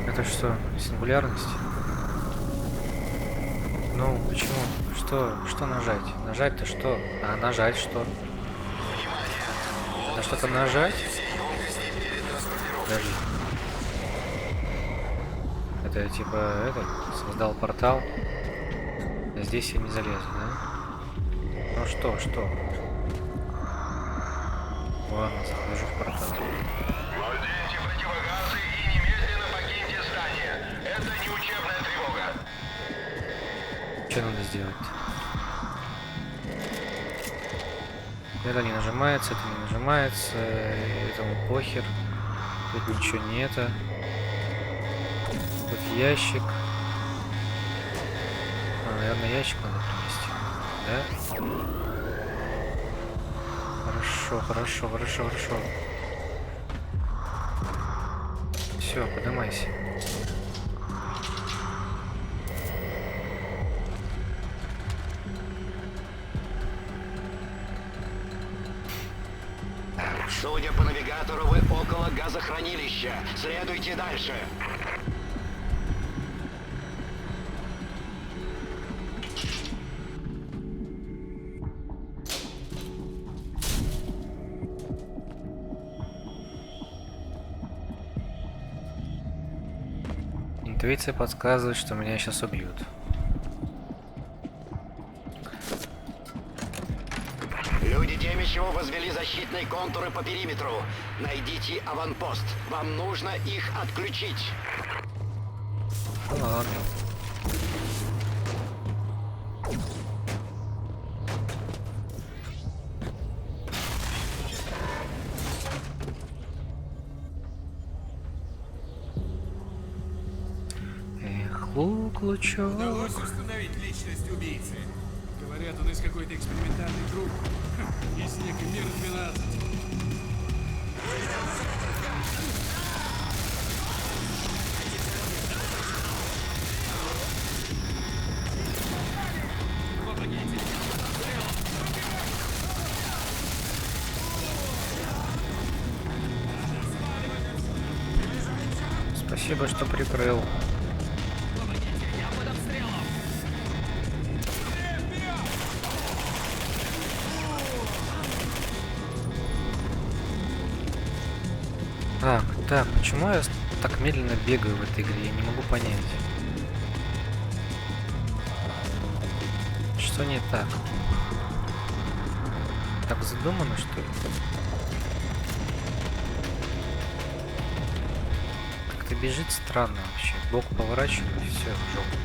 Это что, сингулярность? Ну, почему? Что нажать? Нажать-то что? А нажать что? На что-то нажать? Подожди. Это типа создал портал. А здесь я не залезу, да? Ну что? Ладно, захожу в портал. Владеете противогазы и немедленно покиньте здание. Это не учебная тревога. Что надо сделать-то? Это не нажимается, это не нажимается, этому похер. Тут ничего нету. Тут ящик. А, наверное, ящик надо принести. Да? Хорошо. Все, поднимайся. Судя по навигатору, вы около газохранилища. Следуйте дальше. Интуиция подсказывает, что меня сейчас убьют. Люди Темищева возвели защитные контуры по периметру. Найдите аванпост. Вам нужно их отключить. Ну ладно. Эх, лук-лучок. Удалось установить личность убийцы. Говорят, он из какой-то экспериментальной группы. Из некой Мир-12. Спасибо, что прикрыл. Так, почему я так медленно бегаю в этой игре? Я не могу понять. Что не так? Так задумано, что ли? Как-то бежит странно вообще. Бок поворачиваю, и все, в жопу.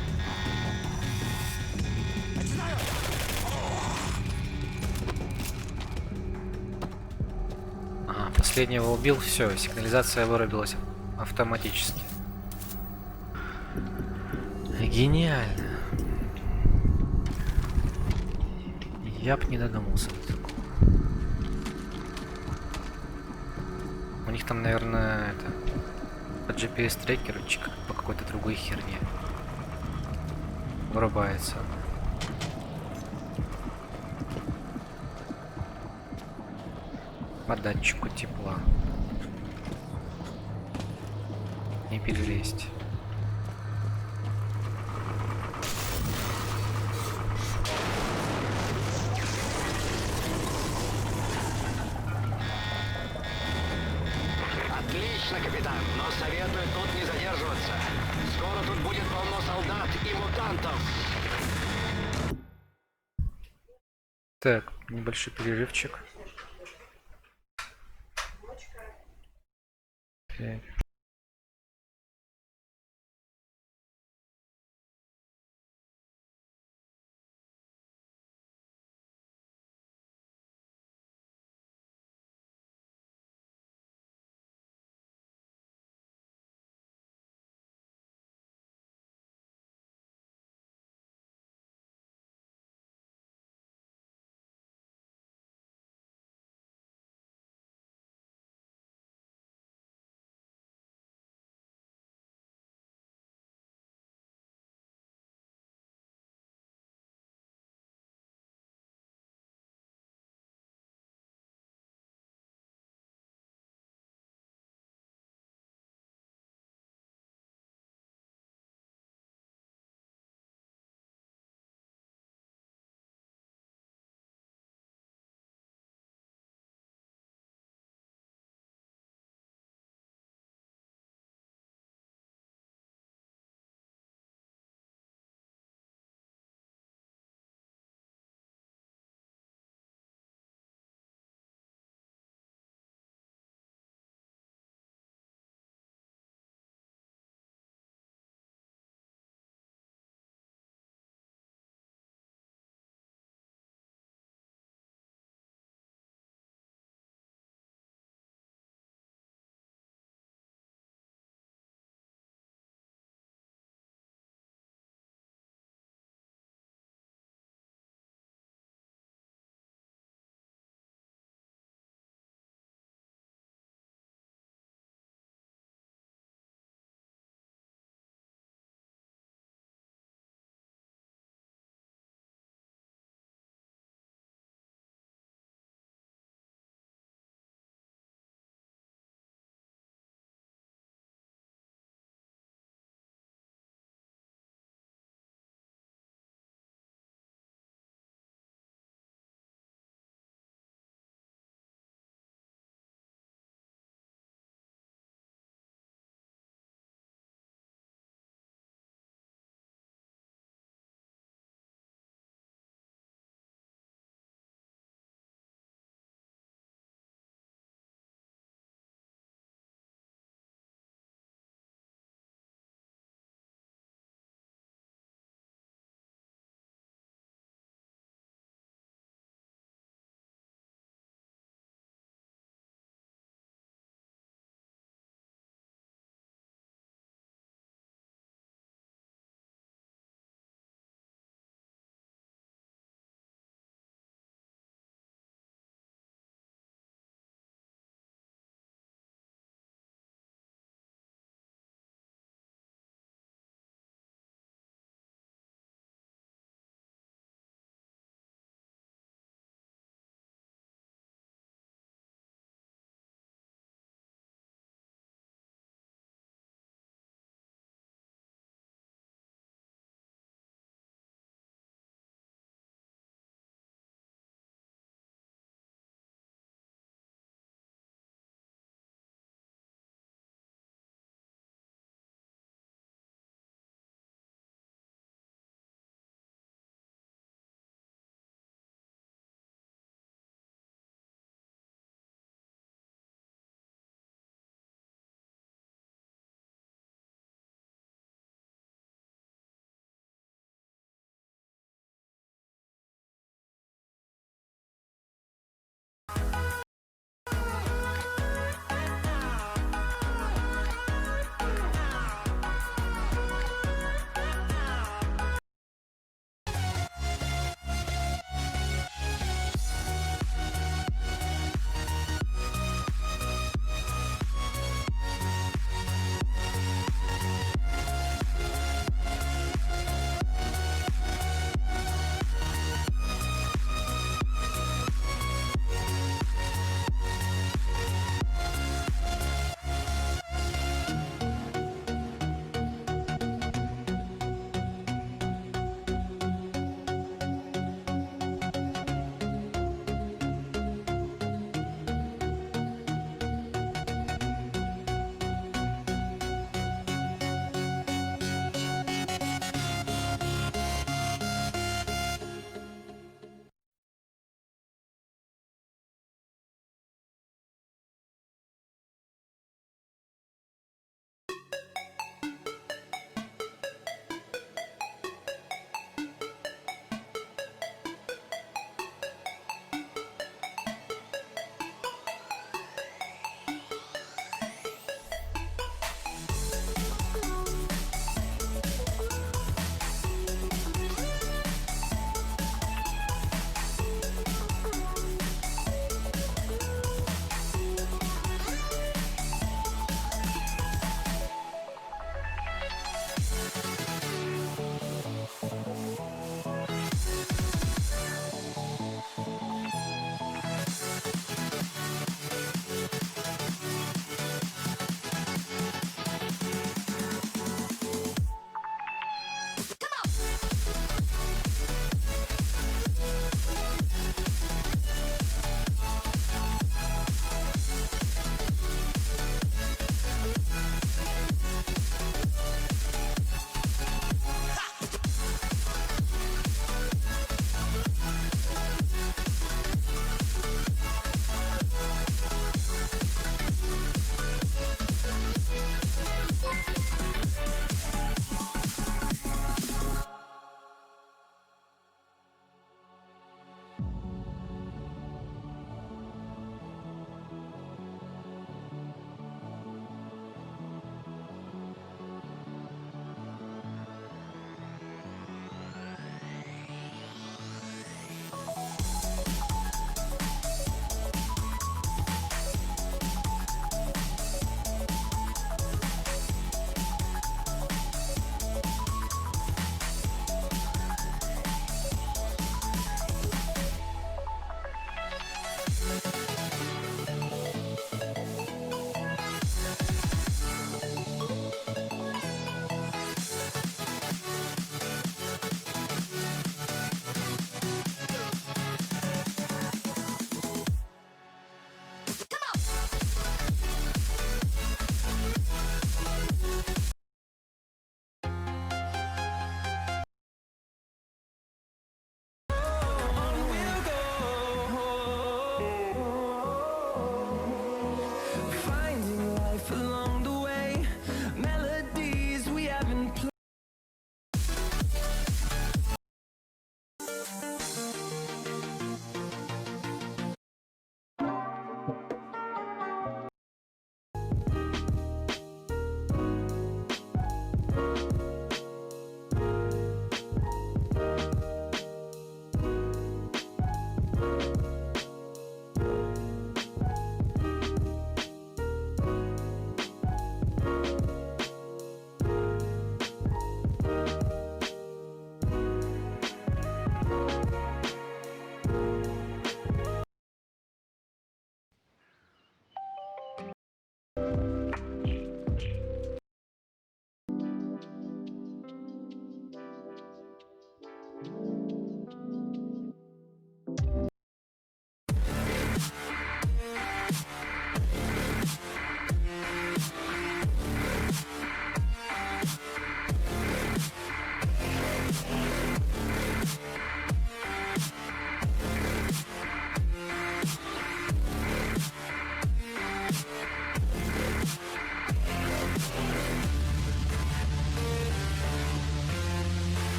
Ага, последнего убил, все, сигнализация вырубилась автоматически. Гениально. Я б не додумался до такого. У них там, наверное, это по GPS-трекеру по какой-то другой херне вырубается. По датчику тепла. Не перелезть. Отлично, капитан, но советую тут не задерживаться. Скоро тут будет полно солдат и мутантов. Так, небольшой перерывчик. Так.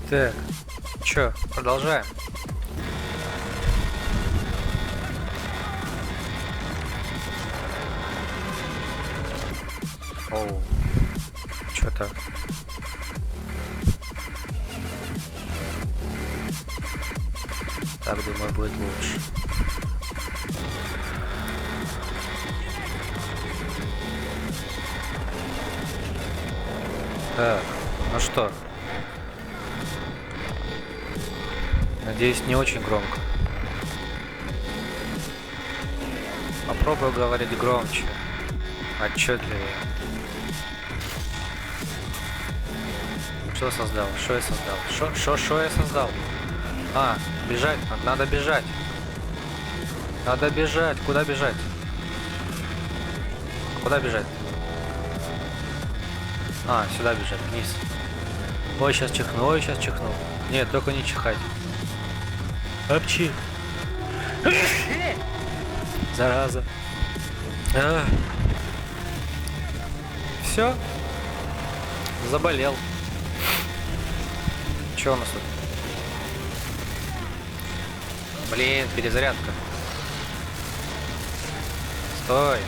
Так, чё, продолжаем. Оу, чё-то... Так, думаю, будет лучше. Так, ну что? Надеюсь, не очень громко. Попробую говорить громче, отчетливее. Что создал? Что я создал? Что я создал? А, бежать, надо бежать. Надо бежать. Куда бежать? Куда бежать? А, сюда бежать, вниз. Ой, сейчас чихну, ой, сейчас чихну. Нет, только не чихать. Апчи. Зараза. Все. Заболел. Че у нас тут? Блин, перезарядка. Стой.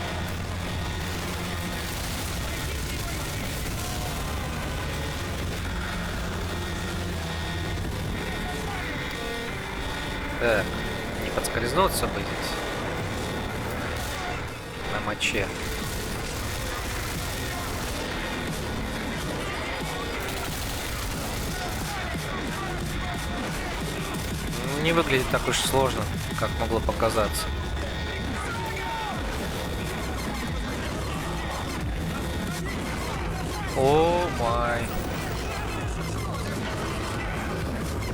Так, не подскользнуться бы здесь. На моче. Не выглядит так уж сложно, как могло показаться. О май.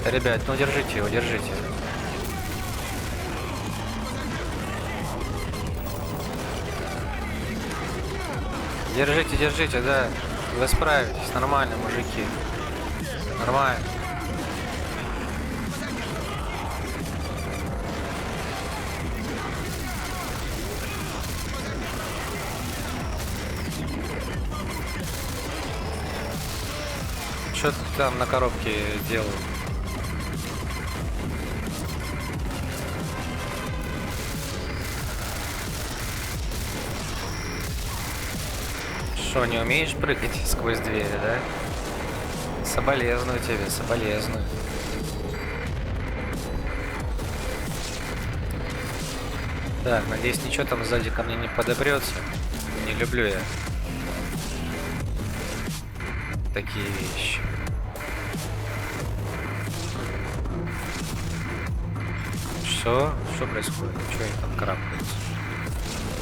Ребят, ну держите его, держите. Держите, держите, да. Вы справитесь, нормально, мужики. Нормально. Что ты там на коробке делал? Что, не умеешь прыгать сквозь двери, да? Соболезную тебе, соболезную. Так, надеюсь, ничего там сзади ко мне не подобрется. Не люблю я такие вещи. Что? Что происходит? Что они там карабкаются?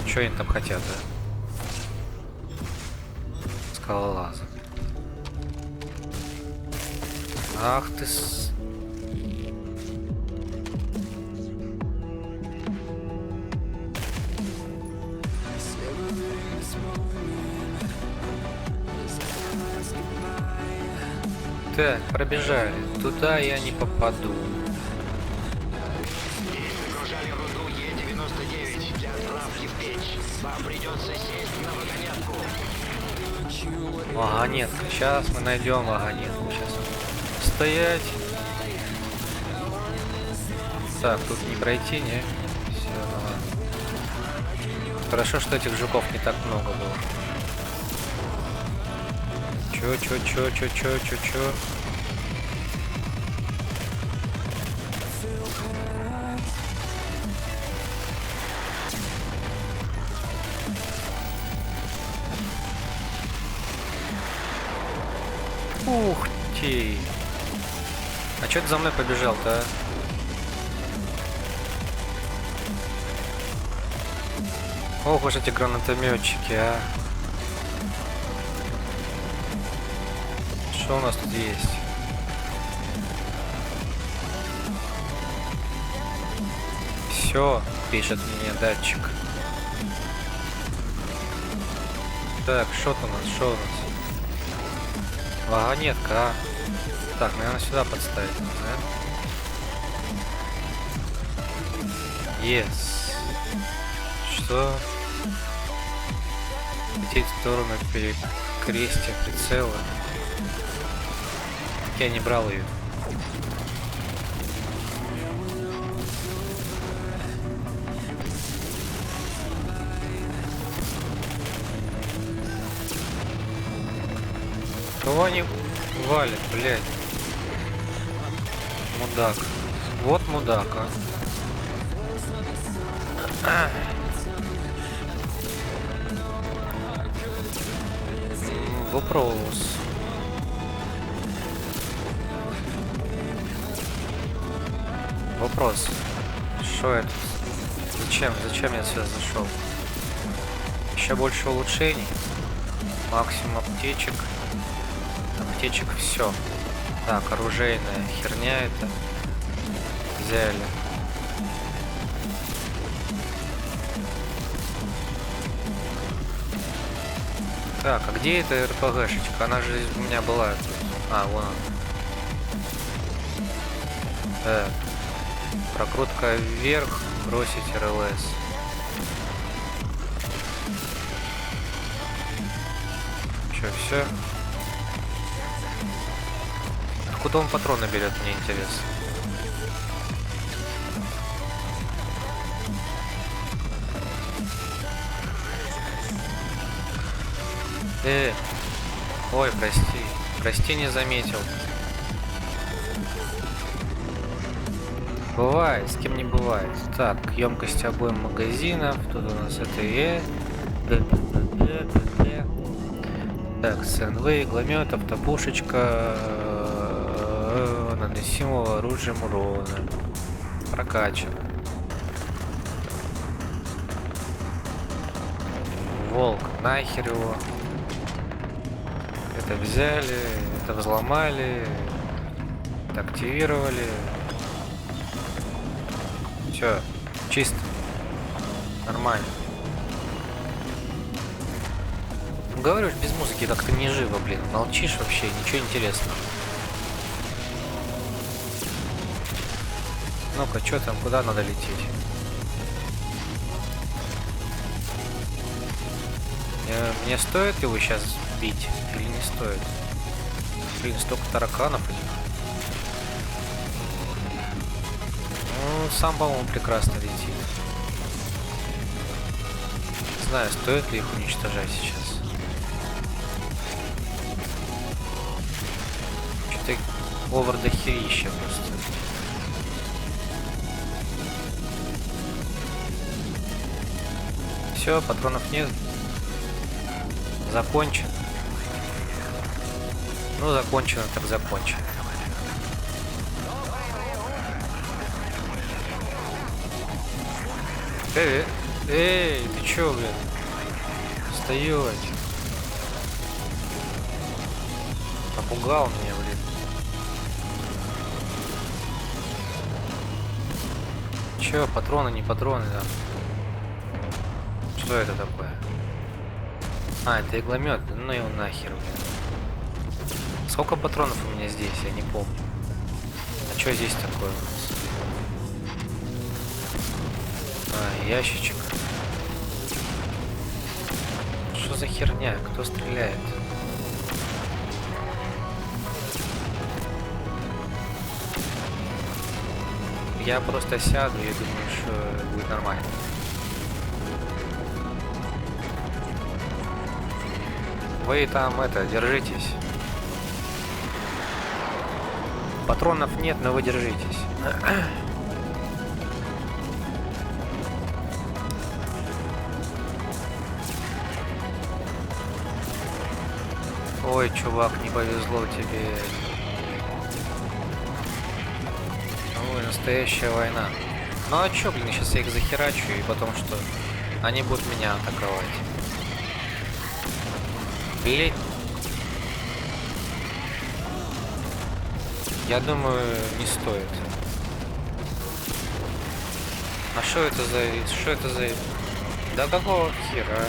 Что они там хотят, да? Скалолазы. Ах ты с... Так, пробежали. Туда я не попаду. Загружали руду Е-99 для отправки в печь. Вам придется сесть на вагонетку. Вагонетка. Сейчас мы найдем вагонетку. Сейчас. Стоять. Так, тут не пройти, не? Все, ладно. Хорошо, что этих жуков не так много было. Чё? Ух ты! А чё ты за мной побежал-то, а? Ох уж эти гранатометчики, а! Что у нас тут есть? Все, пишет мне датчик. Так, что у нас? Вагонетка, а? Так, наверное, сюда подставить, да? Yes. Что? Лететь в сторону перекрестия прицела. Я не брал ее. Кого они валят, блядь? Мудак. Вот мудак, а. Вопрос. Вопрос. Что это? Зачем я сюда зашел? Еще больше улучшений. Максимум аптечек. Аптечек все. Так, оружейная херня это. Взяли. Так, а где эта РПГшечка? Она же у меня была тут. А, вон она. Прокрутка вверх, бросить РЛС. Че, все? Откуда он патроны берет, мне интересно. Ой, прости, не заметил. Бывает, с кем не бывает. Так, емкость обоим магазинов. Тут у нас это Так, СНВ, игломет, автопушечка, наносимого оружием урона. Прокачан. Волк, нахер его. Это взяли, это взломали, это активировали. Все, чисто. Нормально. Говорю, без музыки как-то не живо, блин. Молчишь вообще, ничего интересного. Ну-ка, что там, куда надо лететь? Мне стоит его сейчас бить или не стоит? Блин, столько тараканов этих. Ну, сам, по-моему, прекрасно летит. Не знаю, стоит ли их уничтожать сейчас. Что-то овер дохерища просто. Все, патронов нет. Закончен. Ну, закончено, так закончено. Эй, ты чё, блин? Стоять. Напугал меня, блин. Чё, патроны, не патроны, да? Что это такое? А, это игломет. Ну его нахер, блин. Сколько патронов у меня здесь, я не помню. А что здесь такое у нас? А, ящичек. Что за херня? Кто стреляет? Я просто сяду и думаю, что будет нормально. Вы там это, держитесь. Патронов нет, но вы держитесь. Ой, чувак, не повезло тебе. Ой, настоящая война. Ну а чё, блин, сейчас я их захерачу, и потом что? Они будут меня атаковать. Блин. Я думаю, не стоит. А что это за... Что это за... Да какого хера?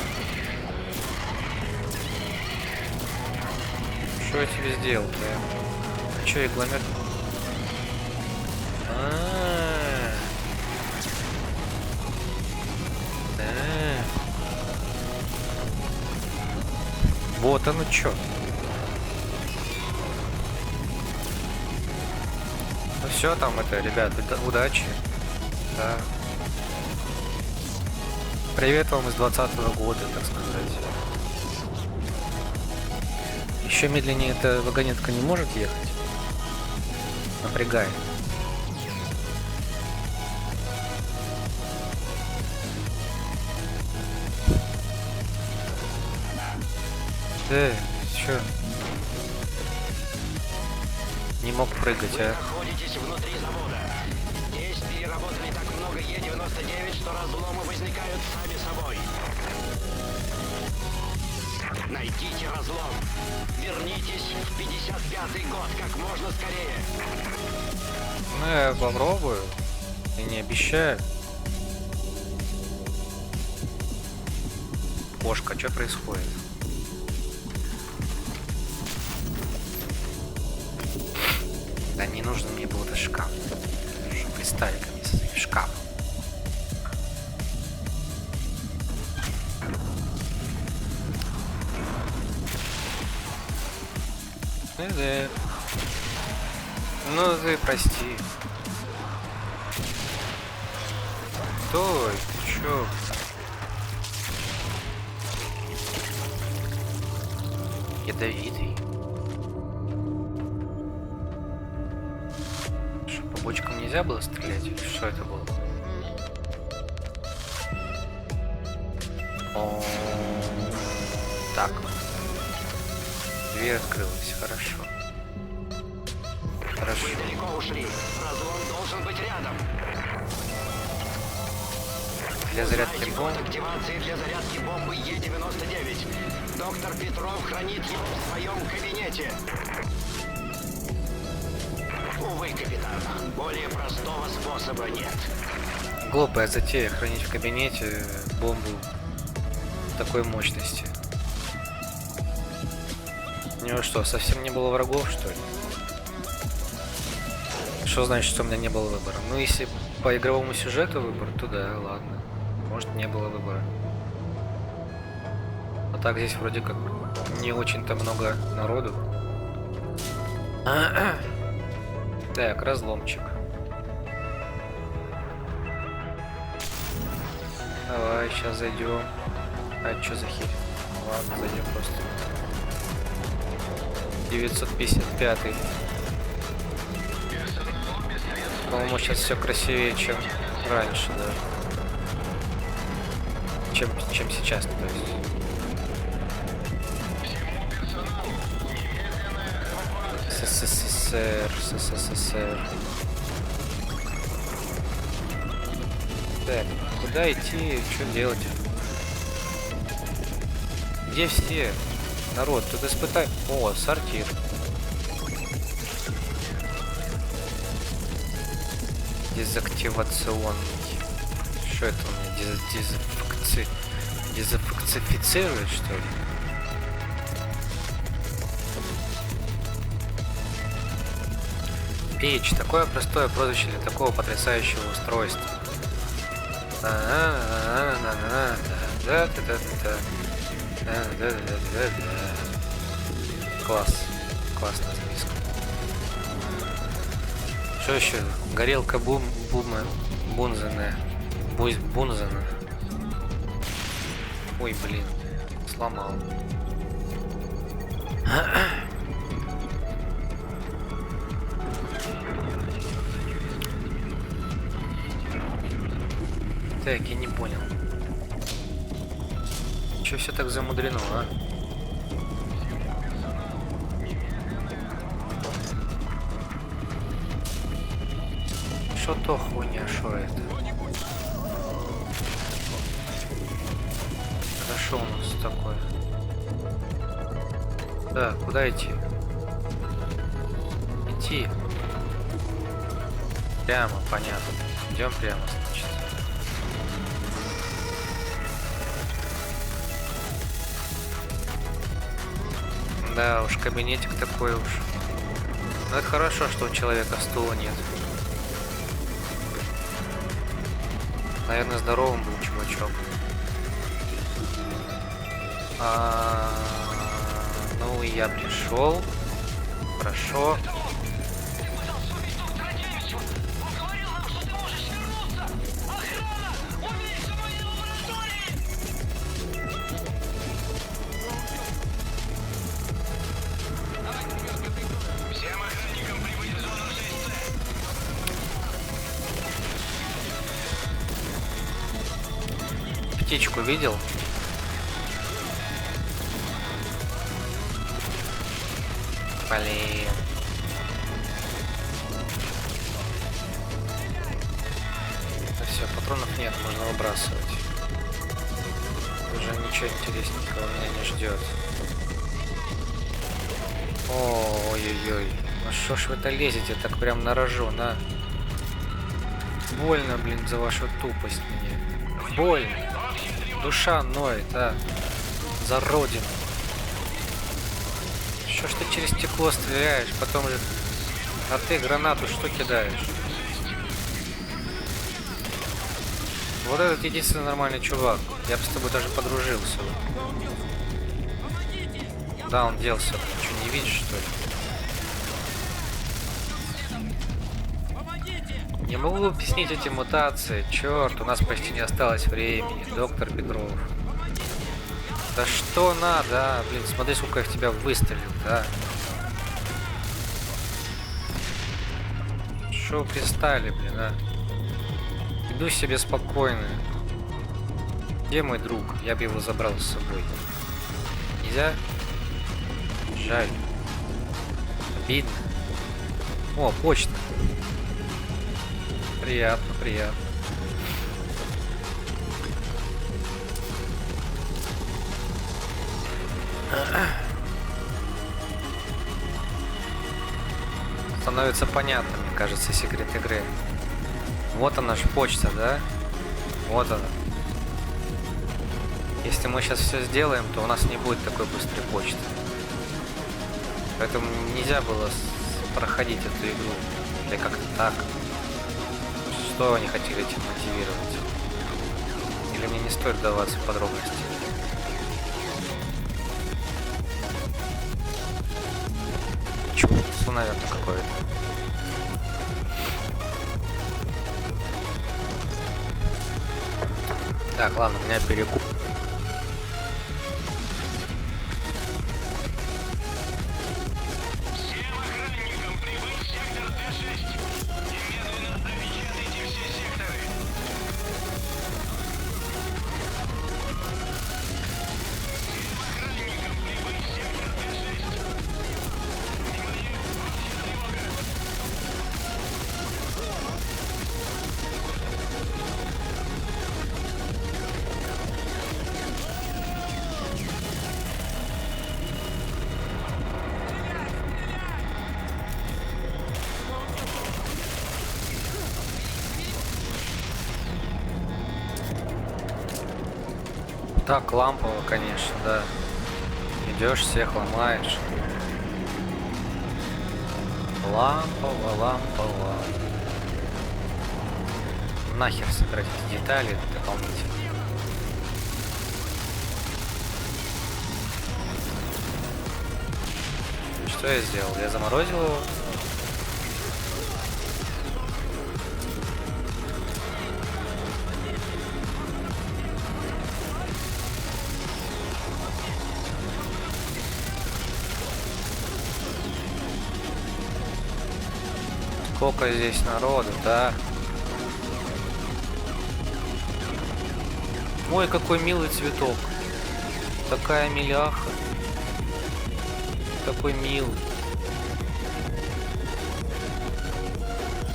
Что я тебе сделал-то? А чё, игломет? Вот оно чё. Ну все там это, ребят, удачи. Да. Привет вам из 2020 года, так сказать. Еще медленнее эта вагонетка не может ехать. Напрягает. Чё? Не мог прыгать, а? Находитесь внутри завода. Здесь переработали так много Е-99, что разломы возникают сами собой. Найдите разлом. Вернитесь в 55-й год как можно скорее. Ну, я попробую. Я не обещаю. Кошка, что происходит? Да не нужен мне был этот шкаф. Что пристали ко мне со своим шкафом. Да. Ну ты прости. Стой, ты чё? Ядовитый. Что, по бочкам нельзя было стрелять? Или что это было? О, так. Дверь открылась, хорошо. Хорошо. Вы далеко ушли. Разлом должен быть рядом. Для зарядки Узнайте бомб. код активации для зарядки бомбы Е-99. Доктор Петров хранит его в своем кабинете. Увы, капитан, более простого способа нет. Глупая затея хранить в кабинете бомбу такой мощности. У него что, совсем не было врагов, что ли? Что значит, что у меня не было выбора? Ну, если по игровому сюжету выбор, то да, ладно. Может, не было выбора. А так здесь вроде как не очень-то много народу. Так, разломчик. Давай, сейчас зайдем. А что за херь? Ладно, зайдем просто. 955. По-моему, сейчас все красивее, чем раньше, да. Чем сейчас, то есть. СССР. Так, куда идти, что делать? Где все? Народ, тут испытай... О, сортир. Дезактивационный. Что это у меня? Дезинфицирует, что ли? Печь. Такое простое прозвище для такого потрясающего устройства. Класс. Классно записка. Что еще? Горелка Бунзена. Бунзена. Ой, блин. Сломал. Так, я не понял. Че все так замудрено, а? Что то хуйня, что это? Хорошо у нас такое. Так, куда идти? Идти. Прямо, понятно. Идем прямо, значит. Да уж, кабинетик такой уж. Но это хорошо, что у человека стула нет. Наверное, здоровым был чувачок. Ну и я пришел. Хорошо. птичку видел? Блин. Ну все, патронов нет, можно выбрасывать. Уже ничего интересненького меня не ждет. Ой-ой-ой. Ну что ж вы это лезете так прям на рожу, на? Больно, блин, за вашу тупость мне. Больно. Душа ноет, а. За родину. Что ж ты через стекло стреляешь, потом же... А ты гранату что кидаешь? Вот этот единственный нормальный чувак. Я бы с тобой даже подружился. Да, он делся. Ты что, не видишь, что ли? Не могу объяснить эти мутации. Черт, у нас почти не осталось времени. Доктор Петров. Да что надо, а? Блин, смотри, сколько я в тебя выстрелил, да? Шо пристали, блин, а? Иду себе спокойно. Где мой друг? Я бы его забрал с собой. Нельзя? Жаль. Обидно. О, почта. Приятно, приятно. Становится понятно, мне кажется, секрет игры. Вот она же почта, да? Вот она. Если мы сейчас все сделаем, то у нас не будет такой быстрой почты. Поэтому нельзя было проходить эту игру. Или как-то так. Что они хотели этим мотивировать? Или мне не стоит вдаваться в подробности? Чувство, наверное, какое-то. Так, ладно, у меня перекуп. Так лампово, конечно, да. Идешь, всех ломаешь. Лампово, лампово. Нахер собирать эти детали дополнительно. Что я сделал? Я заморозил его. Сколько здесь народу, да? Ой, какой милый цветок. Такая миляха. Такой милый.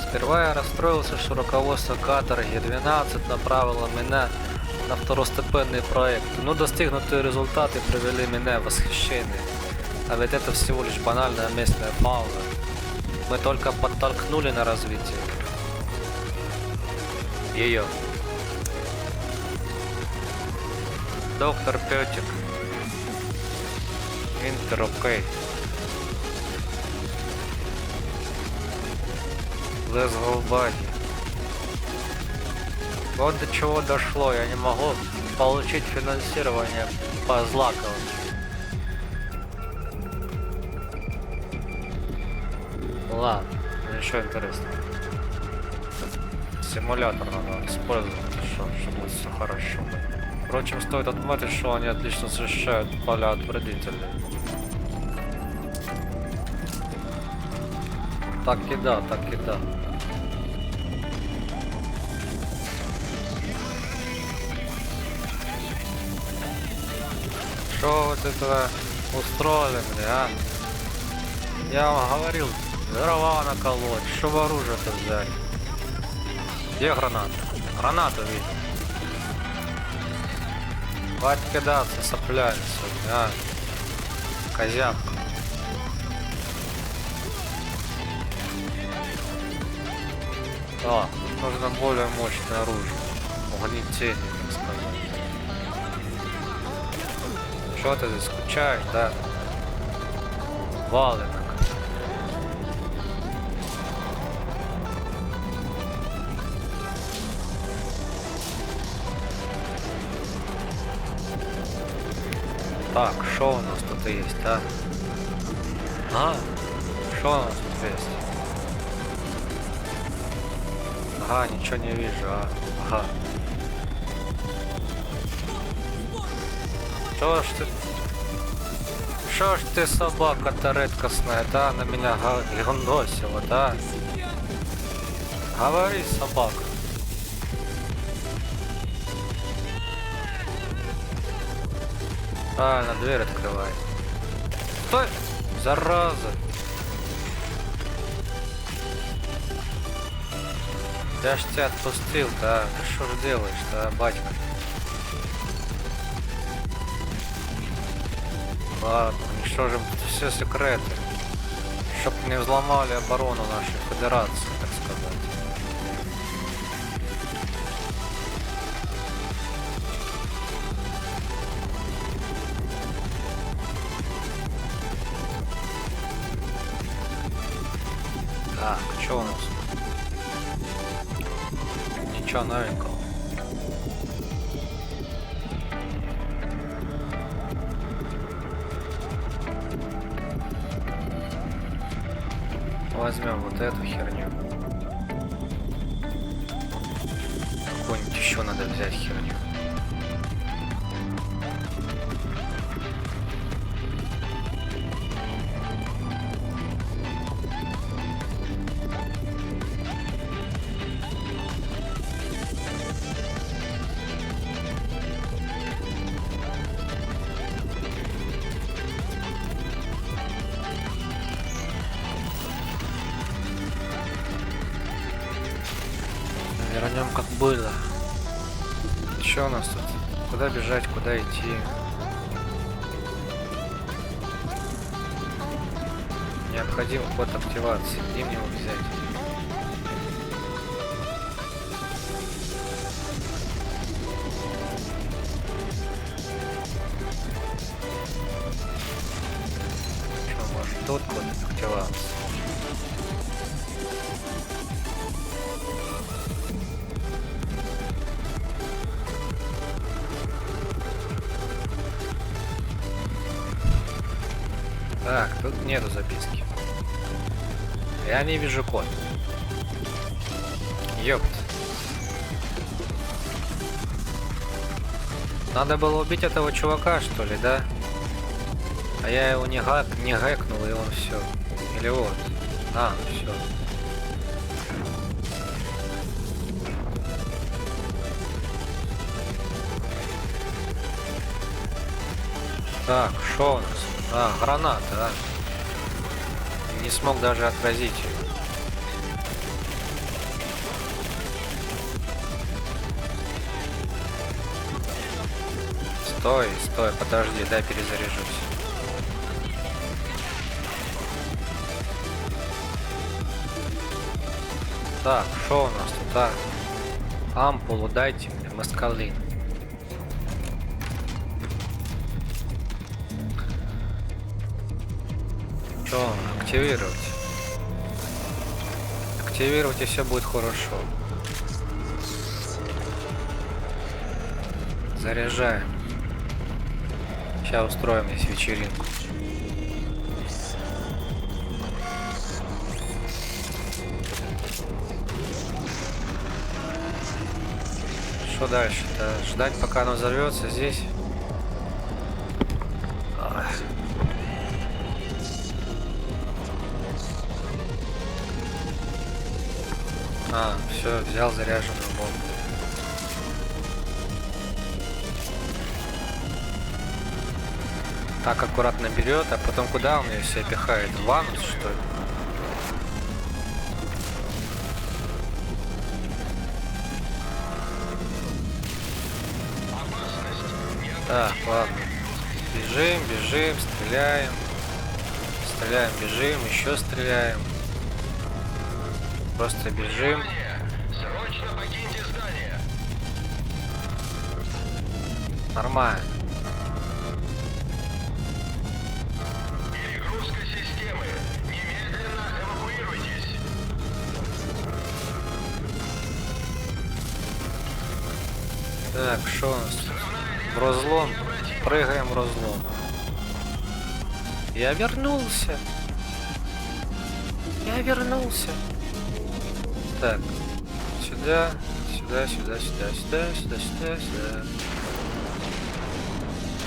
Сперва я расстроился, что руководство каторги 12 направило меня на второстепенный проект. Но достигнутые результаты привели меня в восхищение. А ведь это всего лишь банальная местная фауна. Мы только подтолкнули на развитие ее. Доктор Петик. Интер окей. Let's go, buddy. Вот до чего дошло. Я не могу получить финансирование по Злакову. Ладно, еще интересно. Симулятор надо использовать, чтобы будет все хорошо. Впрочем, стоит отметить, что они отлично защищают поля от вредителей. Так и да, так и да. Что вот это устроили мне, а? Я вам говорил, дрова наколоть, чтобы оружие-то взяли. Где граната? Гранату видел. Хватит кидаться соплями сегодня, а? Козявка. Так, тут нужно более мощное оружие. Угнетение, так сказать. Что ты здесь скучаешь, да? Валенок. Так, что у нас тут есть, а? А, что у нас тут есть? Ага, ничего не вижу, а? Ага. Что ж ты, собака-то редкостная, да? На меня гоносила, да? Говори, собака. Правильно, дверь открывай. Стой! Зараза! Я ж тебя отпустил-то, а? Ты что же делаешь-то, а, батька? Ладно, уничтожим все секреты. Чтоб не взломали оборону нашей федерации, так сказать. Так, что у нас? Ничего новенького. Возьмем вот эту херню. Какую-нибудь еще надо взять херню. Вернем как было. Что у нас тут? Куда бежать, куда идти? Необходим код активации. Где мне его взять? Что, может тут код активации? Так, тут нету записки. Я не вижу код. Ёпт. Надо было убить этого чувака, что ли, да? А я его не гэкнул, и он все. Или вот. А, все. Так, что у нас? А, граната, а. Не смог даже отразить ее. Стой, стой, подожди, дай перезаряжусь. Так, что у нас тут, а? Ампулу дайте мне, москалин. Что, активировать? Активировать, и все будет хорошо. Заряжаем. Сейчас устроим здесь вечеринку. Что дальше-то? Ждать, пока оно взорвется здесь? А, все, взял заряженную бомбу. так аккуратно берет, а потом куда он ее себя пихает? В анус, что ли? Так, ладно. Бежим, бежим, стреляем. Стреляем, бежим, еще стреляем. Просто бежим. Срочно покиньте здание. Нормально. Перегрузка системы. Немедленно эвакуируйтесь. Так, что у нас тут? В разлом. Прыгаем в разлом. Я вернулся. Я вернулся. Так. Сюда, сюда, сюда, сюда, сюда, сюда, сюда, сюда.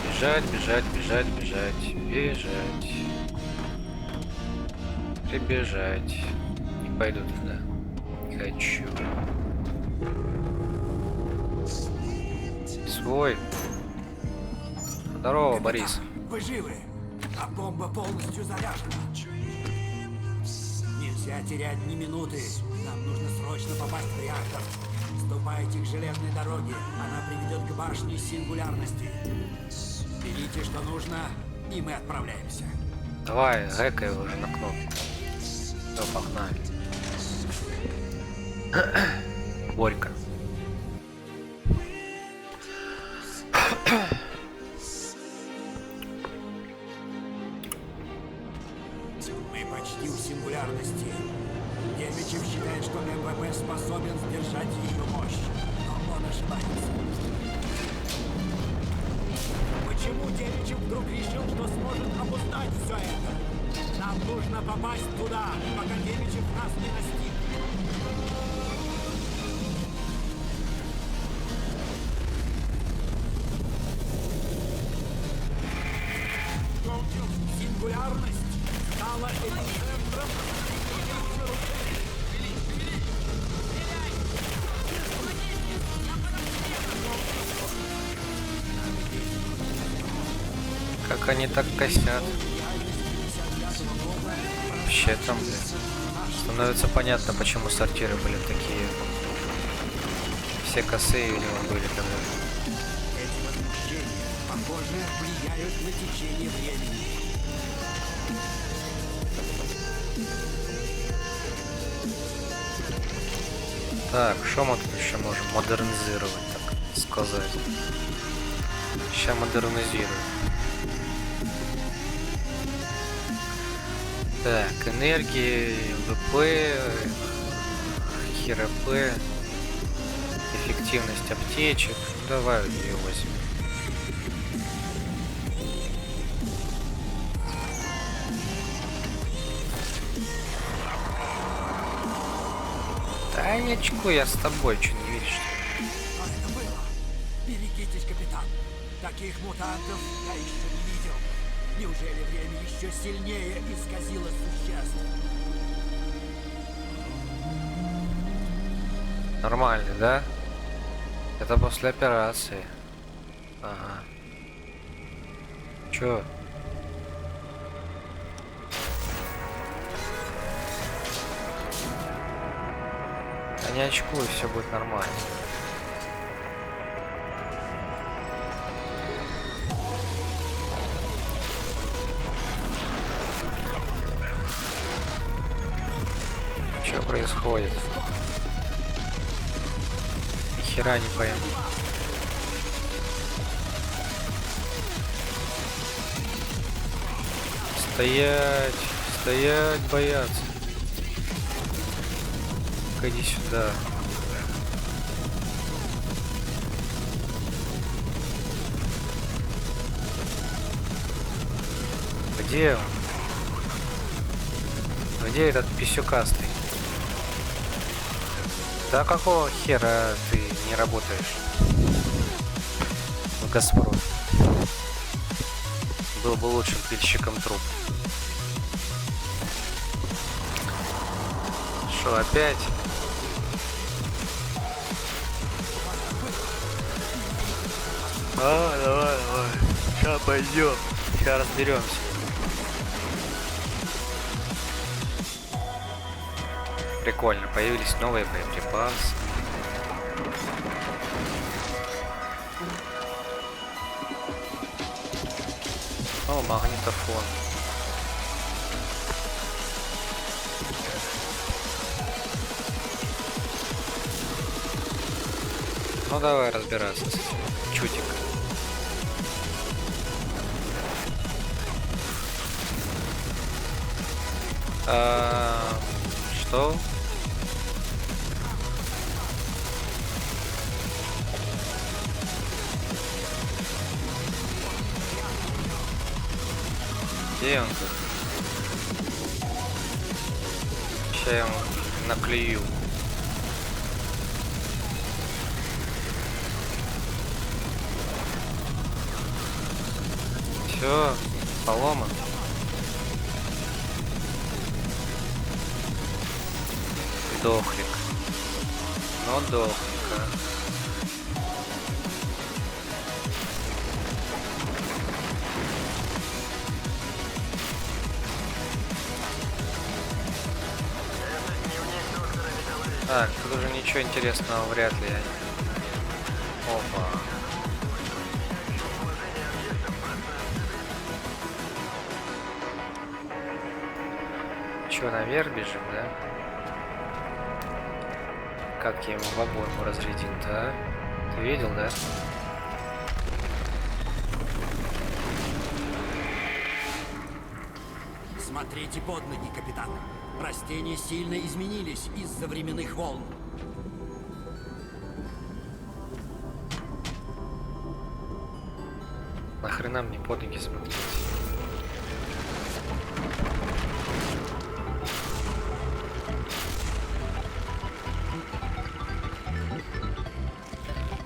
Бежать, бежать, бежать, бежать, бежать. Прибежать. Не пойду туда. Не хочу. Свой. Здорово, Борис. Вы живы, а бомба полностью заряжена. Нельзя терять ни минуты. Нам нужно срочно попасть в реактор. Ступайте к железной дороге. Она приведет к башне сингулярности. Берите, что нужно, и мы отправляемся. Давай, гэкай уже на кнопку. Все, погнали. Борька. Мы почти в сингулярности. Демичев считает, что МВП способен сдержать ее мощь. Но он ошибается. Почему Демичев вдруг решил, что сможет обуздать все это? Нам нужно попасть туда, пока Демичев нас не настиг. Сингулярность стала эпицентром. Как они так косят? Вообще там, блин. Становится понятно, почему сортиры были такие. Все косые, видимо, были тогда. Эти возмущения, похоже, влияют на течение времени. Так, что мы тут еще можем модернизировать, так сказать? Сейчас модернизируем. Так, энергии, ВП, ХРП, эффективность аптечек. Давай ее возьмем. Да не очкуй, я с тобой, что не видишь? Что это было? Берегитесь, капитан. Таких мутантов я еще не видел. Неужели время еще сильнее исказило существ? Нормально, да? Это после операции. Ага. Чё? Да не очкуй, все будет нормально. Что происходит? Ни хера не пойму. Стоять! Стоять, бояться! Иди сюда. Где он? Где этот писюкастый? Да какого хера ты не работаешь в Газпроме? Был бы лучшим пильщиком труб. Что, опять? Давай. Сейчас пойдем. Сейчас разберемся. Прикольно, появились новые боеприпасы. О, магнитофон. Ну давай разбираться с этим чутик. Что? Где он тут? Сейчас я ему наклею. Все, поломан. Дохлик. Но дохлик, а. Так, тут уже ничего интересного вряд ли. Опа. Че, наверх бежим, да? Как я ему в обойму разрядил-то, а? Ты видел, да? Смотрите под ноги, капитан. Растения сильно изменились из-за временных волн. Нахрена мне под ноги смотреть?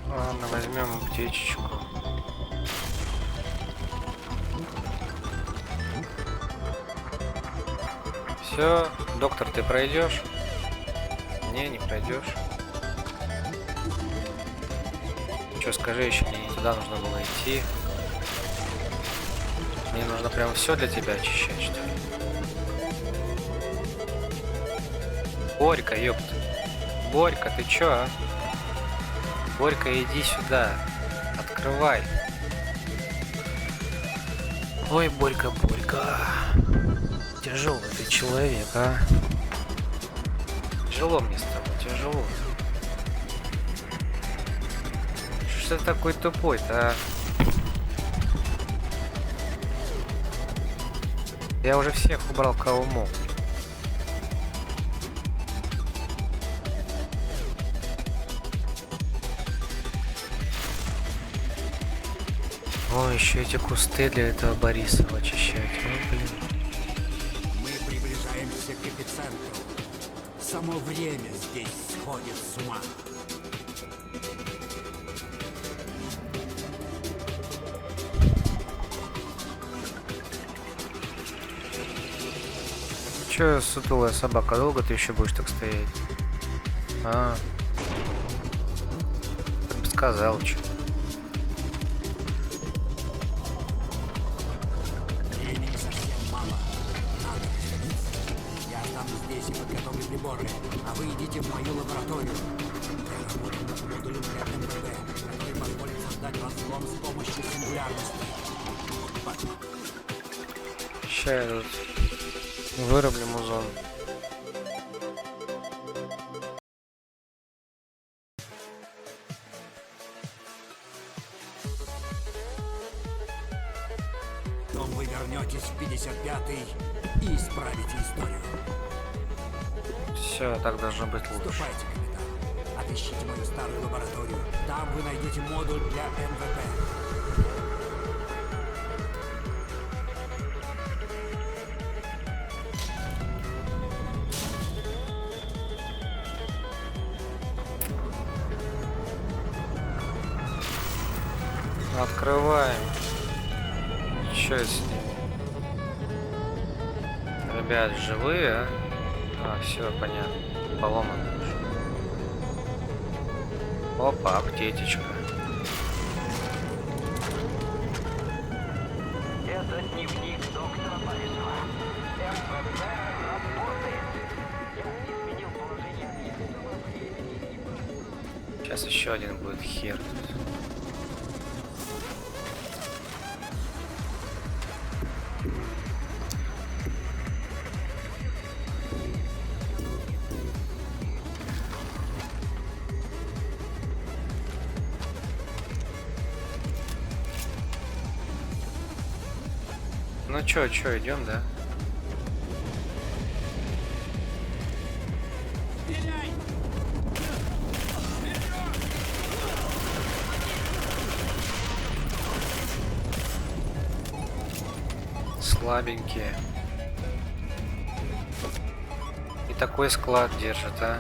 Ладно, возьмем аптечечку. Все, доктор, ты пройдешь? Не пройдешь. Че, скажи еще, мне не туда нужно было идти. Мне нужно прям все для тебя очищать, что ли? Борька, ёпт. Борька, ты чё, а? Борька, иди сюда. Открывай. Ой, Борька, Борька. Тяжелый ты человек, а? Тяжело мне с тобой, тяжело. Что ты такой тупой-то, а? Я уже всех убрал, кого мог. О, еще эти кусты для этого Борисова очищать. Ну, блин. Мы приближаемся к эпицентру. Само время здесь сходит с ума. Че, сутулая собака, долго ты еще будешь так стоять? А, ты бы сказал, че. Времени совсем мало. Надо расходиться. Я останусь здесь и подготовлю приборы, а вы идите в мою лабораторию. Я работаю над модулем для МВП, который позволит создать разлом с помощью сингулярности. Ща я тут выраблю музон. Потом вы вернетесь в 55-й и исправите историю. Все, так должно быть лучше. Ступайте, капитан. Отыщите мою старую лабораторию. Там вы найдете модуль для МВП. Открываем. Че с ним? Ребят, живые, а? А, все, понятно. Поломан. Опа, аптечечка. Это Это дневник доктора Борисова. МВП работает. Я изменил положение искусственного времени. Сейчас еще один будет хер. Ну чё, идем, да? Слабенькие. И такой склад держит, а?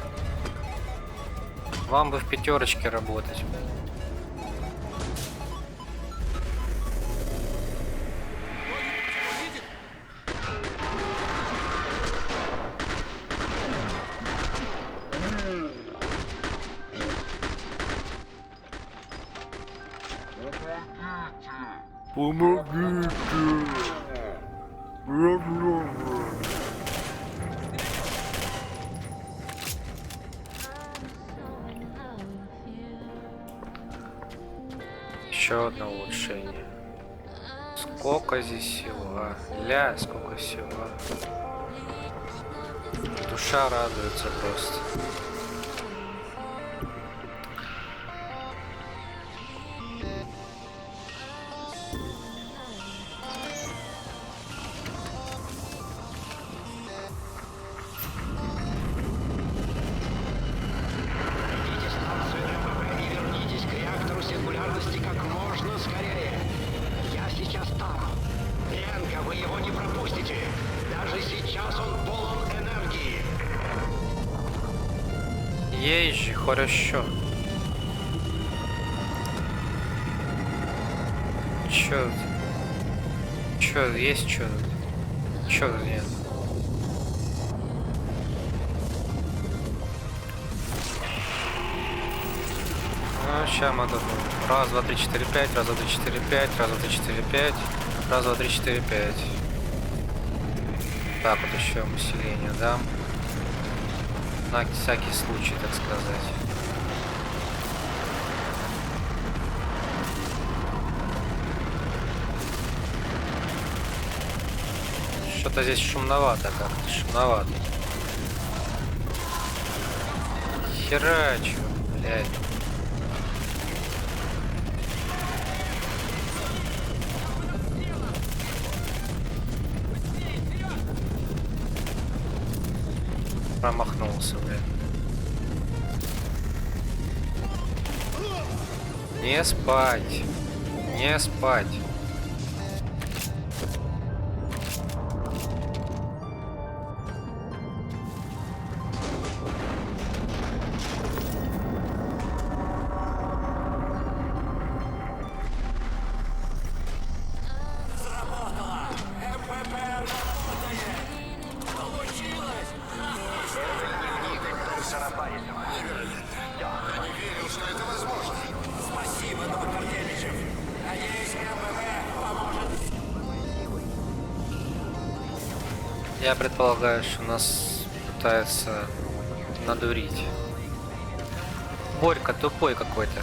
Вам бы в пятерочке работать. Еще одно улучшение. Сколько здесь всего, а? Ля, сколько всего. Душа радуется просто. Найдите станцию МВП и вернитесь к реактору сингулярности как можно скорее. Я сейчас там. Ленка, вы его не пропустите. Даже сейчас он полон энергии. Есть же, хорошо. Чё? Чё, есть чё? Чё нет? Ну, сейчас мы тут. Раз, два, три, четыре, пять, раз, два, три, четыре, пять, раз, два, три, четыре, пять, раз, два, три, четыре, пять. Так, вот еще усиление дам. На всякий случай, так сказать. Что-то здесь шумновато как-то, шумновато. Херачу, блядь. Промахнулся, блядь. Не спать. Не спать. Я предполагаю, что нас пытаются надурить. Борька тупой какой-то.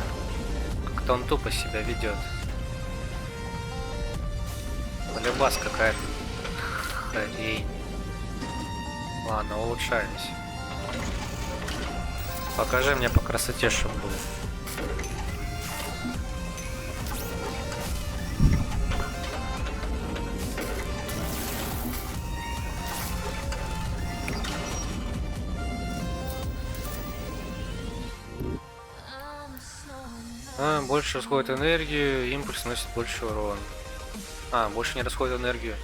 Как-то он тупо себя ведет. Любас какая-то хрень. Ладно, улучшаемся. Покажи мне по красоте, чтобы было. Больше расходует энергию, импульс наносит больше урона. Больше не расходует энергию.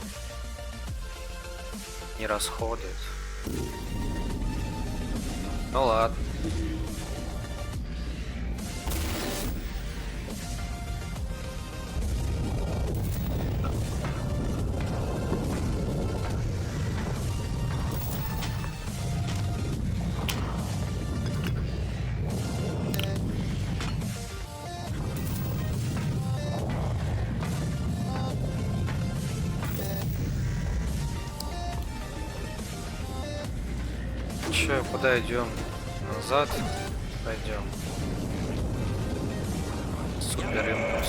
Не расходует. Ну ладно. Че, куда идем? Назад пойдем. Супер импульс.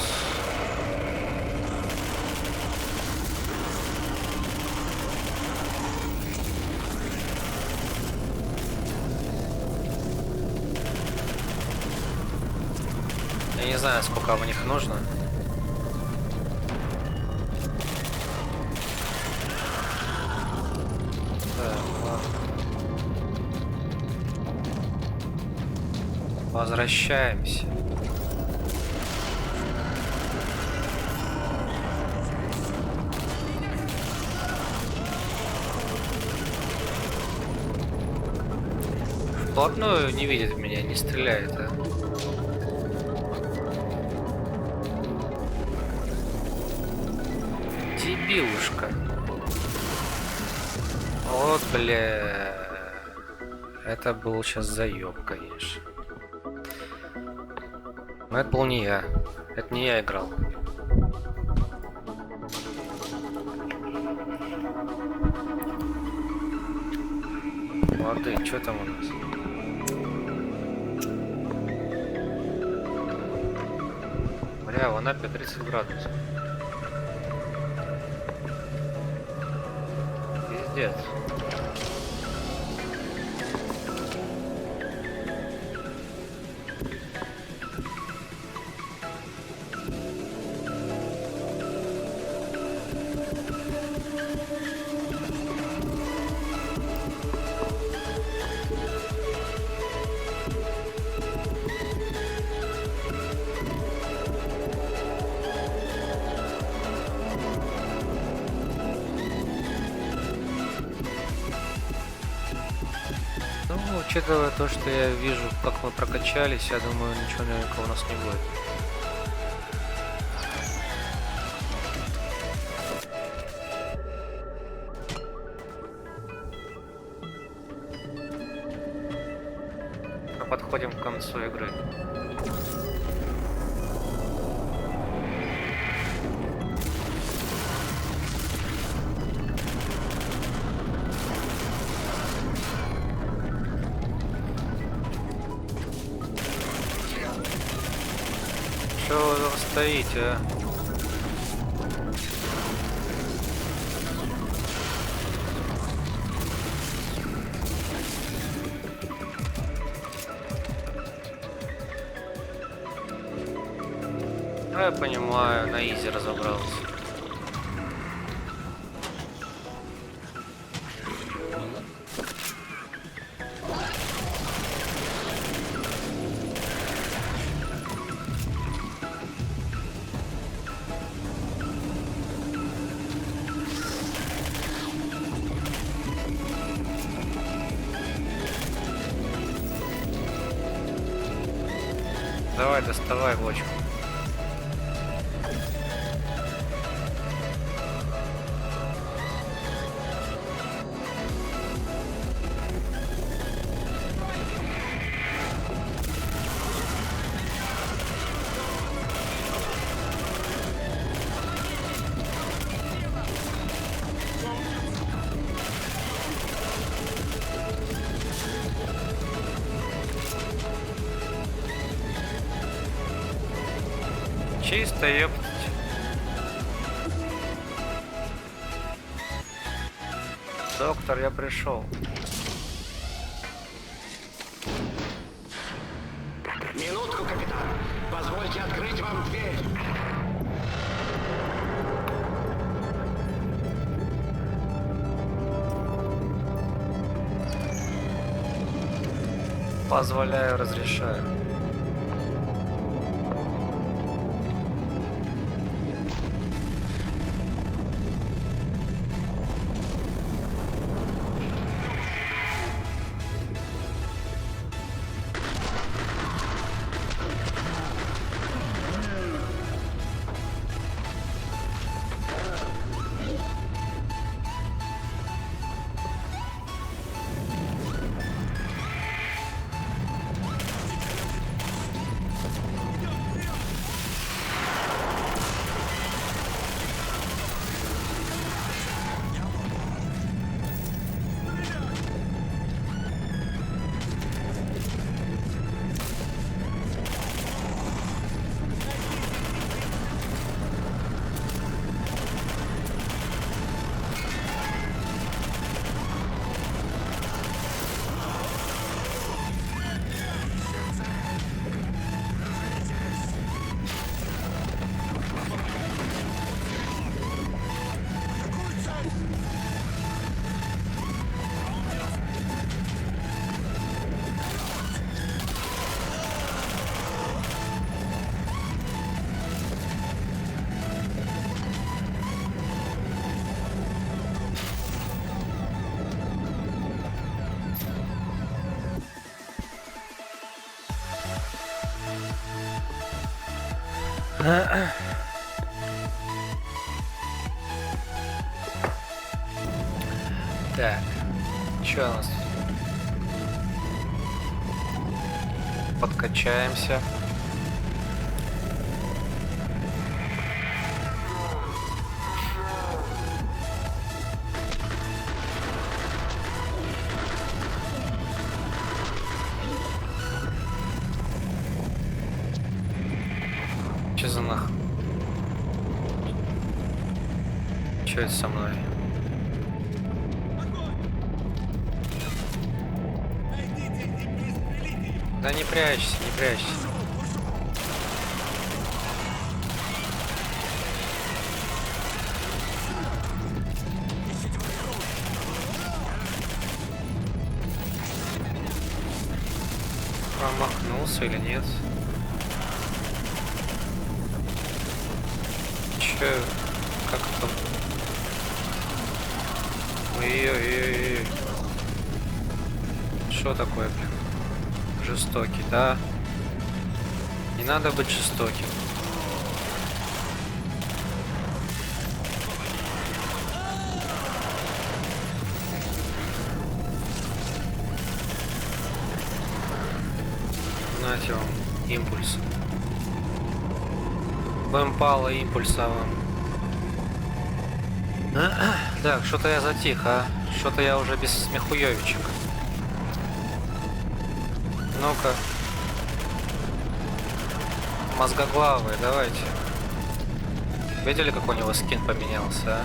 Я не знаю, сколько в них нужно. Так, ладно. Возвращаемся. Вплотную не видит меня, не стреляет, а? Дебилушка. Вот, бля. Это был сейчас заеб, конечно. Но это был не я. Это не я играл. Лады, что там у нас? Бля, в Анапе 30 градусов. Пиздец. Ну, учитывая то, что я вижу, как мы прокачались, я думаю, ничего новенького у нас не будет. Мы подходим к концу игры. Чего вы там стоите, а? Ну, я понимаю, на изи разобрался. Давай, доставай бочку. Чисто, ёптать. Доктор, я пришел. Минутку, капитан. Позвольте открыть вам дверь. Позволяю, разрешаю. Так, что у нас тут? Подкачаемся. Че за нах? Че это со мной? Да не прячься, не прячься. Промахнулся или нет? Че? Как это? Ой-ой-ой. Что такое, блин? Жестокий, да? Не надо быть жестоким. Знаете, вам импульс. Вэмпала импульсовым. Так, что-то я затих, а? Что-то я уже без смехуёвичек. Ну-ка. Мозгоглавые, давайте. Видели, как у него скин поменялся, а?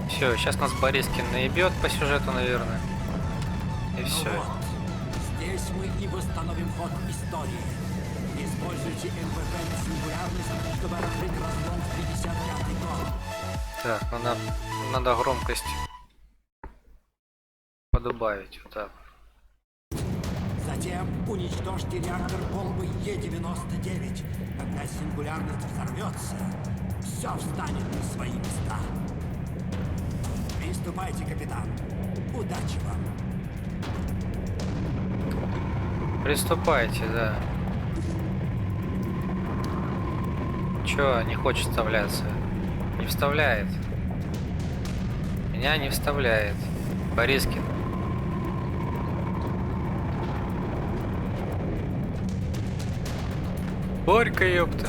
Все, сейчас нас Борискин наебет по сюжету, наверное. И все. Ну вот, здесь мы и восстановим ход истории. Используйте МВП на сингулярность, чтобы открыть разлом в 55-й год. Так, надо громкость подубавить, вот так. Затем уничтожьте реактор бомбы Е-99. Когда сингулярность взорвется, все встанет на свои места. Приступайте, капитан. Удачи вам. Приступайте, да. Чё, не хочет вставляться? Не вставляет. Меня не вставляет. Борискин. Борька, ёпта.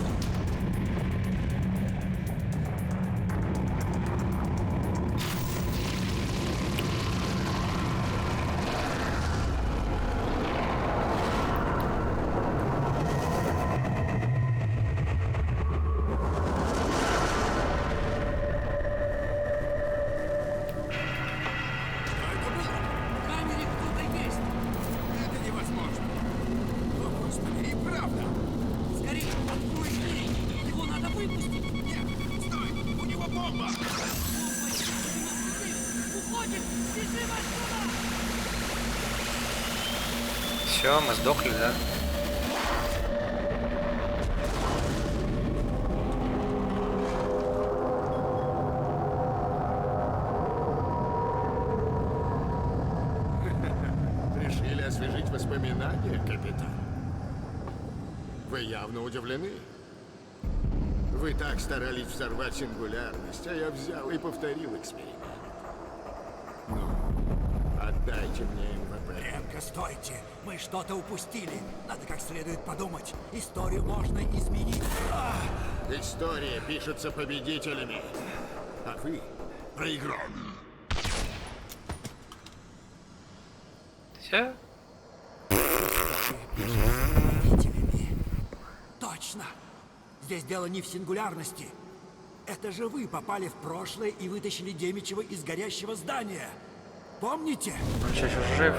Все, мы сдохли, да? Решили освежить воспоминания, капитан? Вы явно удивлены. Вы так старались взорвать сингулярность, а я взял и повторил эксперимент. Ну, отдайте мне МВП. Ремка, стойте! Мы что-то упустили. Надо как следует подумать. Историю можно изменить. История пишется победителями, а вы проиграли. Все? Победителями. Точно! Здесь дело не в сингулярности. Это же вы попали в прошлое и вытащили Демичева из горящего здания. Помните? Он что, еще жив?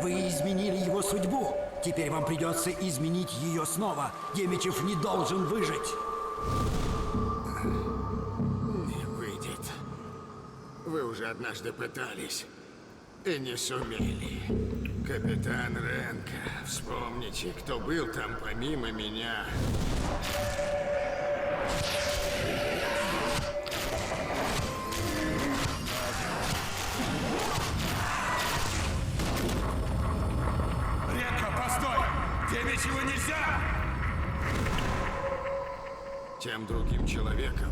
Вы изменили его судьбу. Теперь вам придется изменить ее снова. Демичев не должен выжить. уже однажды пытались и не сумели. Капитан Ренко, вспомните, кто был там помимо меня. Ренко, постой! Тебе ничего нельзя! Тем другим человеком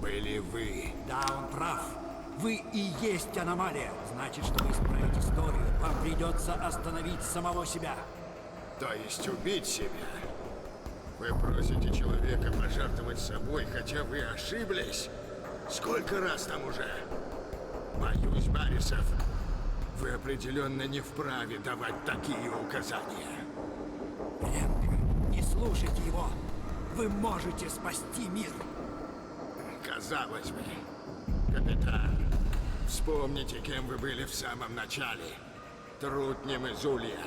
были вы. Да, он прав. Вы и есть аномалия. Значит, чтобы исправить историю, вам придется остановить самого себя. То есть убить себя. Вы просите человека пожертвовать собой, хотя вы ошиблись? Сколько раз там уже? Боюсь, Барисов, вы определенно не вправе давать такие указания. Ренко, не слушайте его. Вы можете спасти мир. Казалось бы, капитан, вспомните, кем вы были в самом начале. Трутнем из Улья.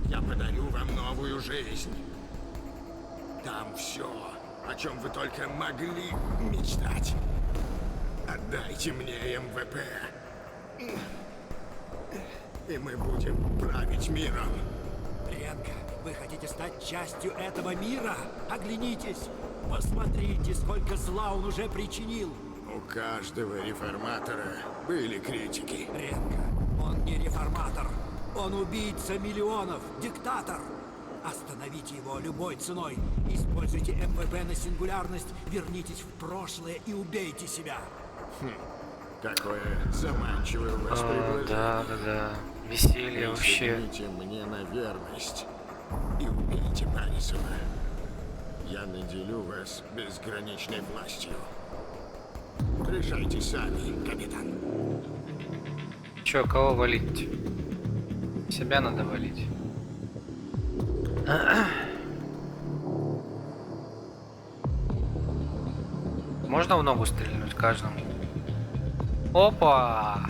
Я подарю вам новую жизнь. Там все, о чем вы только могли мечтать. Отдайте мне МВП. И мы будем править миром. Ренко, вы хотите стать частью этого мира? Оглянитесь! Посмотрите, сколько зла он уже причинил! У каждого реформатора были критики. Ренко, он не реформатор. Он убийца миллионов, диктатор. Остановите его любой ценой. Используйте МВП на сингулярность, вернитесь в прошлое и убейте себя. Какое заманчивое у вас предложение. Да. Веселье вообще. Присягните мне на верность и убейте Барисова. Я наделю вас безграничной властью. Решайте сами, капитан. Чё, кого валить? Себя надо валить. Можно в ногу стрельнуть каждому? Опа!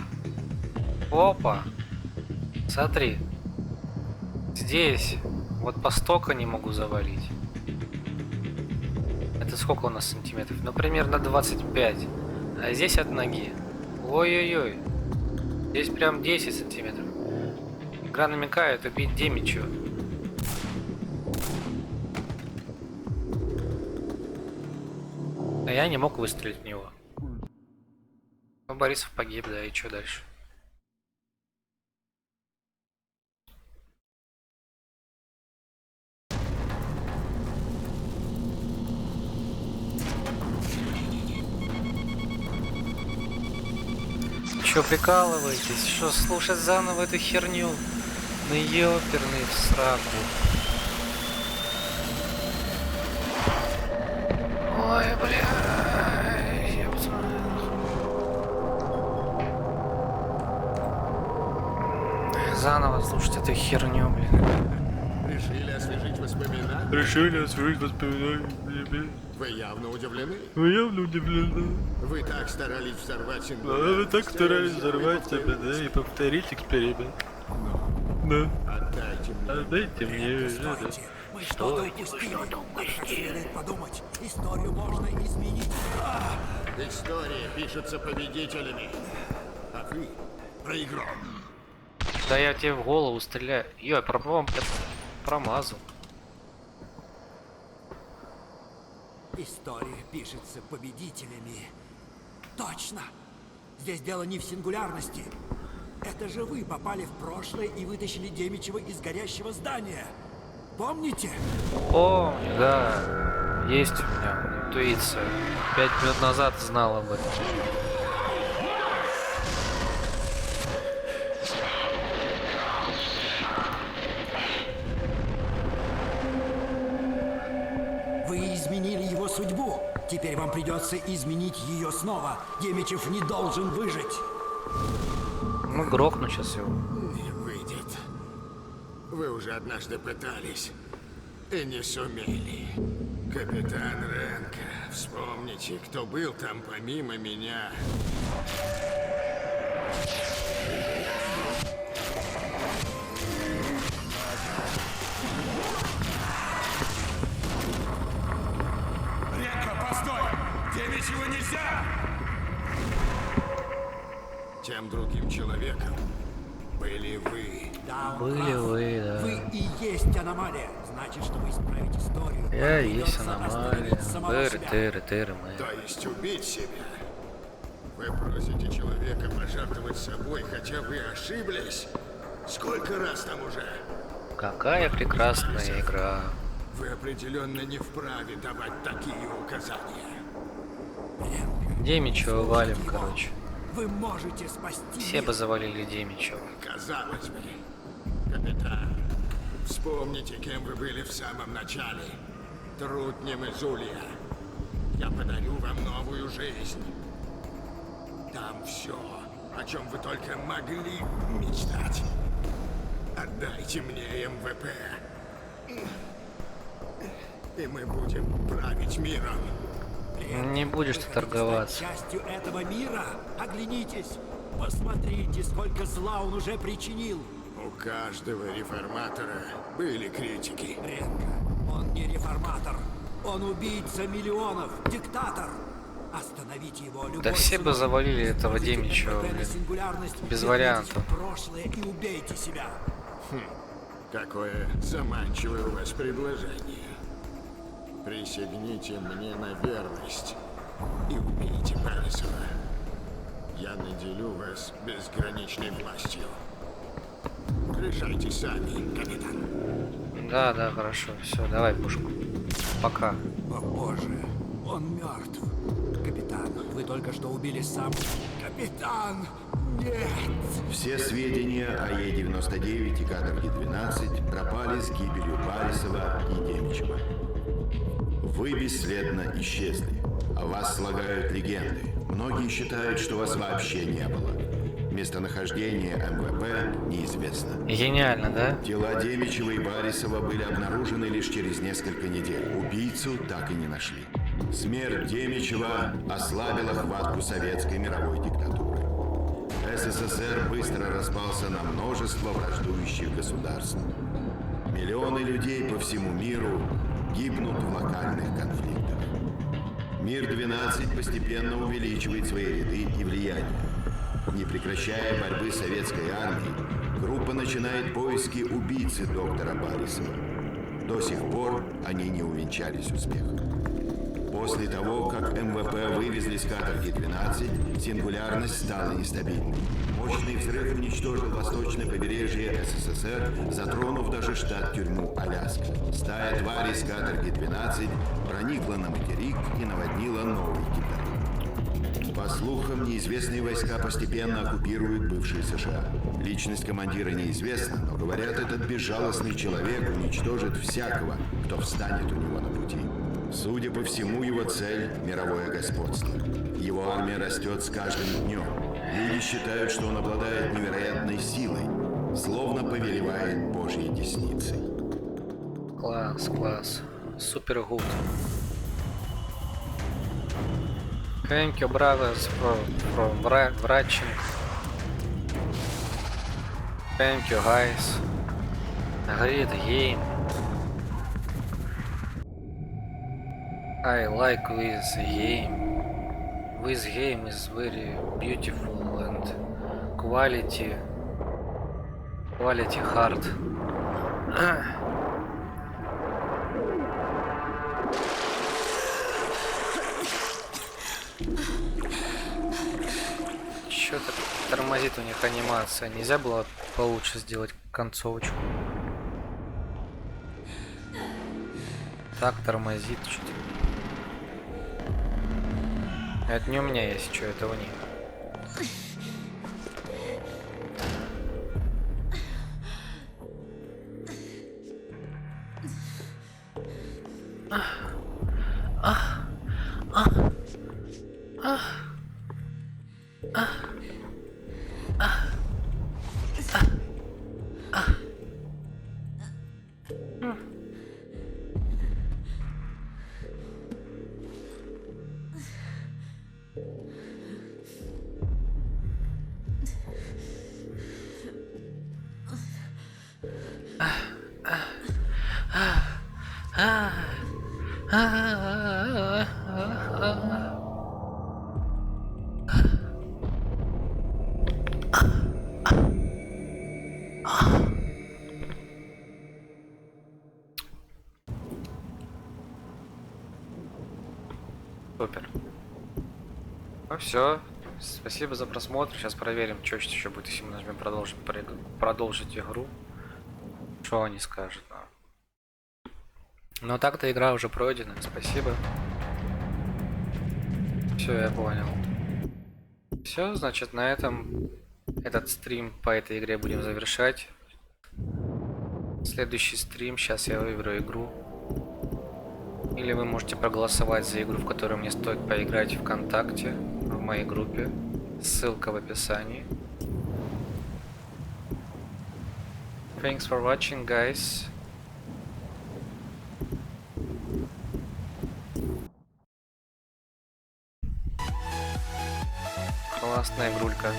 Опа! Смотри. Здесь вот по столько не могу завалить. Это сколько у нас сантиметров? Ну, примерно 25. А здесь от ноги. Ой-ой-ой. Здесь прям 10 сантиметров. Игра намекает убить Демичу. А я не мог выстрелить в него. Ну, Борисов погиб, да, и что дальше? Чё прикалываетесь? Что слушать заново эту херню? Ну ёперный в сраку. Ой, бля. Заново слушать эту херню, блин. Решили освежить воспоминания? Решили освежить воспоминания. Вы явно удивлены? Вы явно удивлены. Вы так старались взорвать Да, сингулярность. вы так старались взорвать себя, да, и повторить эксперимент. Да. Отдайте мне. Отдайте мне. Стойте! Мы что-то упустили. Как следует подумать. Историю можно изменить. История пишется победителями, а вы проиграл. Да я тебе в голову стреляю. Я промазал. История пишется победителями. Точно! Здесь дело не в сингулярности. Это же вы попали в прошлое и вытащили Демичева из горящего здания. Помните? Помню, да. Есть у меня интуиция. 5 минут назад знал об этом. Вы изменили его судьбу. Теперь вам придется изменить ее снова. Демичев не должен выжить. Ну, грохну сейчас его. Не выйдет. Вы уже однажды пытались и не сумели. Капитан Ренко, вспомните, кто был там помимо меня. Ренко, постой! Тебе ничего нельзя! тем другим человеком были вы. Да, он Были прав. вы, да. Вы и есть аномалия. Значит, что вы исправите историю. Я Вам есть придется аномалия. остановить самого себя. Тыры, мы. То есть убить себя. Вы просите человека пожертвовать собой, хотя вы ошиблись. Сколько раз там уже? Какая прекрасная игра. Вы определенно не вправе давать такие указания. Демичева валим, короче. Вы можете спасти Все мир. бы завалили Демичева. Казалось бы, капитан, вспомните, кем вы были в самом начале. Трутнем из Улья. Я подарю вам новую жизнь. Там все, о чем вы только могли мечтать. Отдайте мне МВП. И мы будем править миром. Не будешь ты Вы хотите торговаться. стать частью этого мира? Оглянитесь. Посмотрите, сколько зла он уже причинил. У каждого реформатора были критики. Ренко, он не реформатор. Он убийца миллионов, диктатор. Остановите его любой Да все бы ценой. завалили этого Используйте Демичева, МВП на блин. сингулярность, Без вернитесь вариантов. в прошлое и убейте себя. Какое заманчивое у вас предложение. Присягните мне на верность и убейте Баррисова. Я наделю вас безграничной властью. Решайте сами, капитан. Да, хорошо. Все, давай пушку. Пока. О боже, он мертв. Капитан, вы только что убили сам... Капитан! Нет! Все сведения о Е-99 и Каторге-12 пропали с гибелью Баррисова и Демичева. Вы бесследно исчезли. О вас слагают легенды. Многие считают, что вас вообще не было. Местонахождение МВП неизвестно. Гениально, да? Тела Демичева и Баррисова были обнаружены лишь через несколько недель. Убийцу так и не нашли. Смерть Демичева ослабила хватку советской мировой диктатуры. СССР быстро распался на множество враждующих государств. Миллионы людей по всему миру гибнут в локальных конфликтах. Мир-12 постепенно увеличивает свои ряды и влияние. Не прекращая борьбы советской армии, группа начинает поиски убийцы доктора Баррисова. До сих пор они не увенчались успехом. После того, как МВП вывезли с Каторги-12, сингулярность стала нестабильной. Мощный взрыв уничтожил восточное побережье СССР, затронув даже штат-тюрьму Аляска. Стая тварей с Каторги-12 проникла на материк и наводнила Новый Китай. По слухам, неизвестные войска постепенно оккупируют бывшие США. Личность командира неизвестна, но говорят, этот безжалостный человек уничтожит всякого, кто встанет у него на пути. Судя по всему, его цель – мировое господство. Его армия растет с каждым днем. Люди считают, что он обладает невероятной силой, словно повелевает Божьей десницей. Класс. Супер гуд. Thank you, brothers, from watching. Thank you, guys. Great game. I like this game. This game is very beautiful and quality hard. Чё-то тормозит у них анимация. Нельзя было получше сделать концовочку. Так тормозит что-то. Это не у меня есть, что это у них. Супер. Ну все. Спасибо за просмотр. Сейчас проверим, что еще будет, если мы нажмем продолжить игру. Что они скажут. Но так-то игра уже пройдена. Спасибо. Все, я понял. Все, значит, на этом этот стрим по этой игре будем завершать. Следующий стрим, сейчас я выберу игру. Или вы можете проголосовать за игру, в которую мне стоит поиграть ВКонтакте, в моей группе. Ссылка в описании. Thanks for watching, guys. Классная игрулька.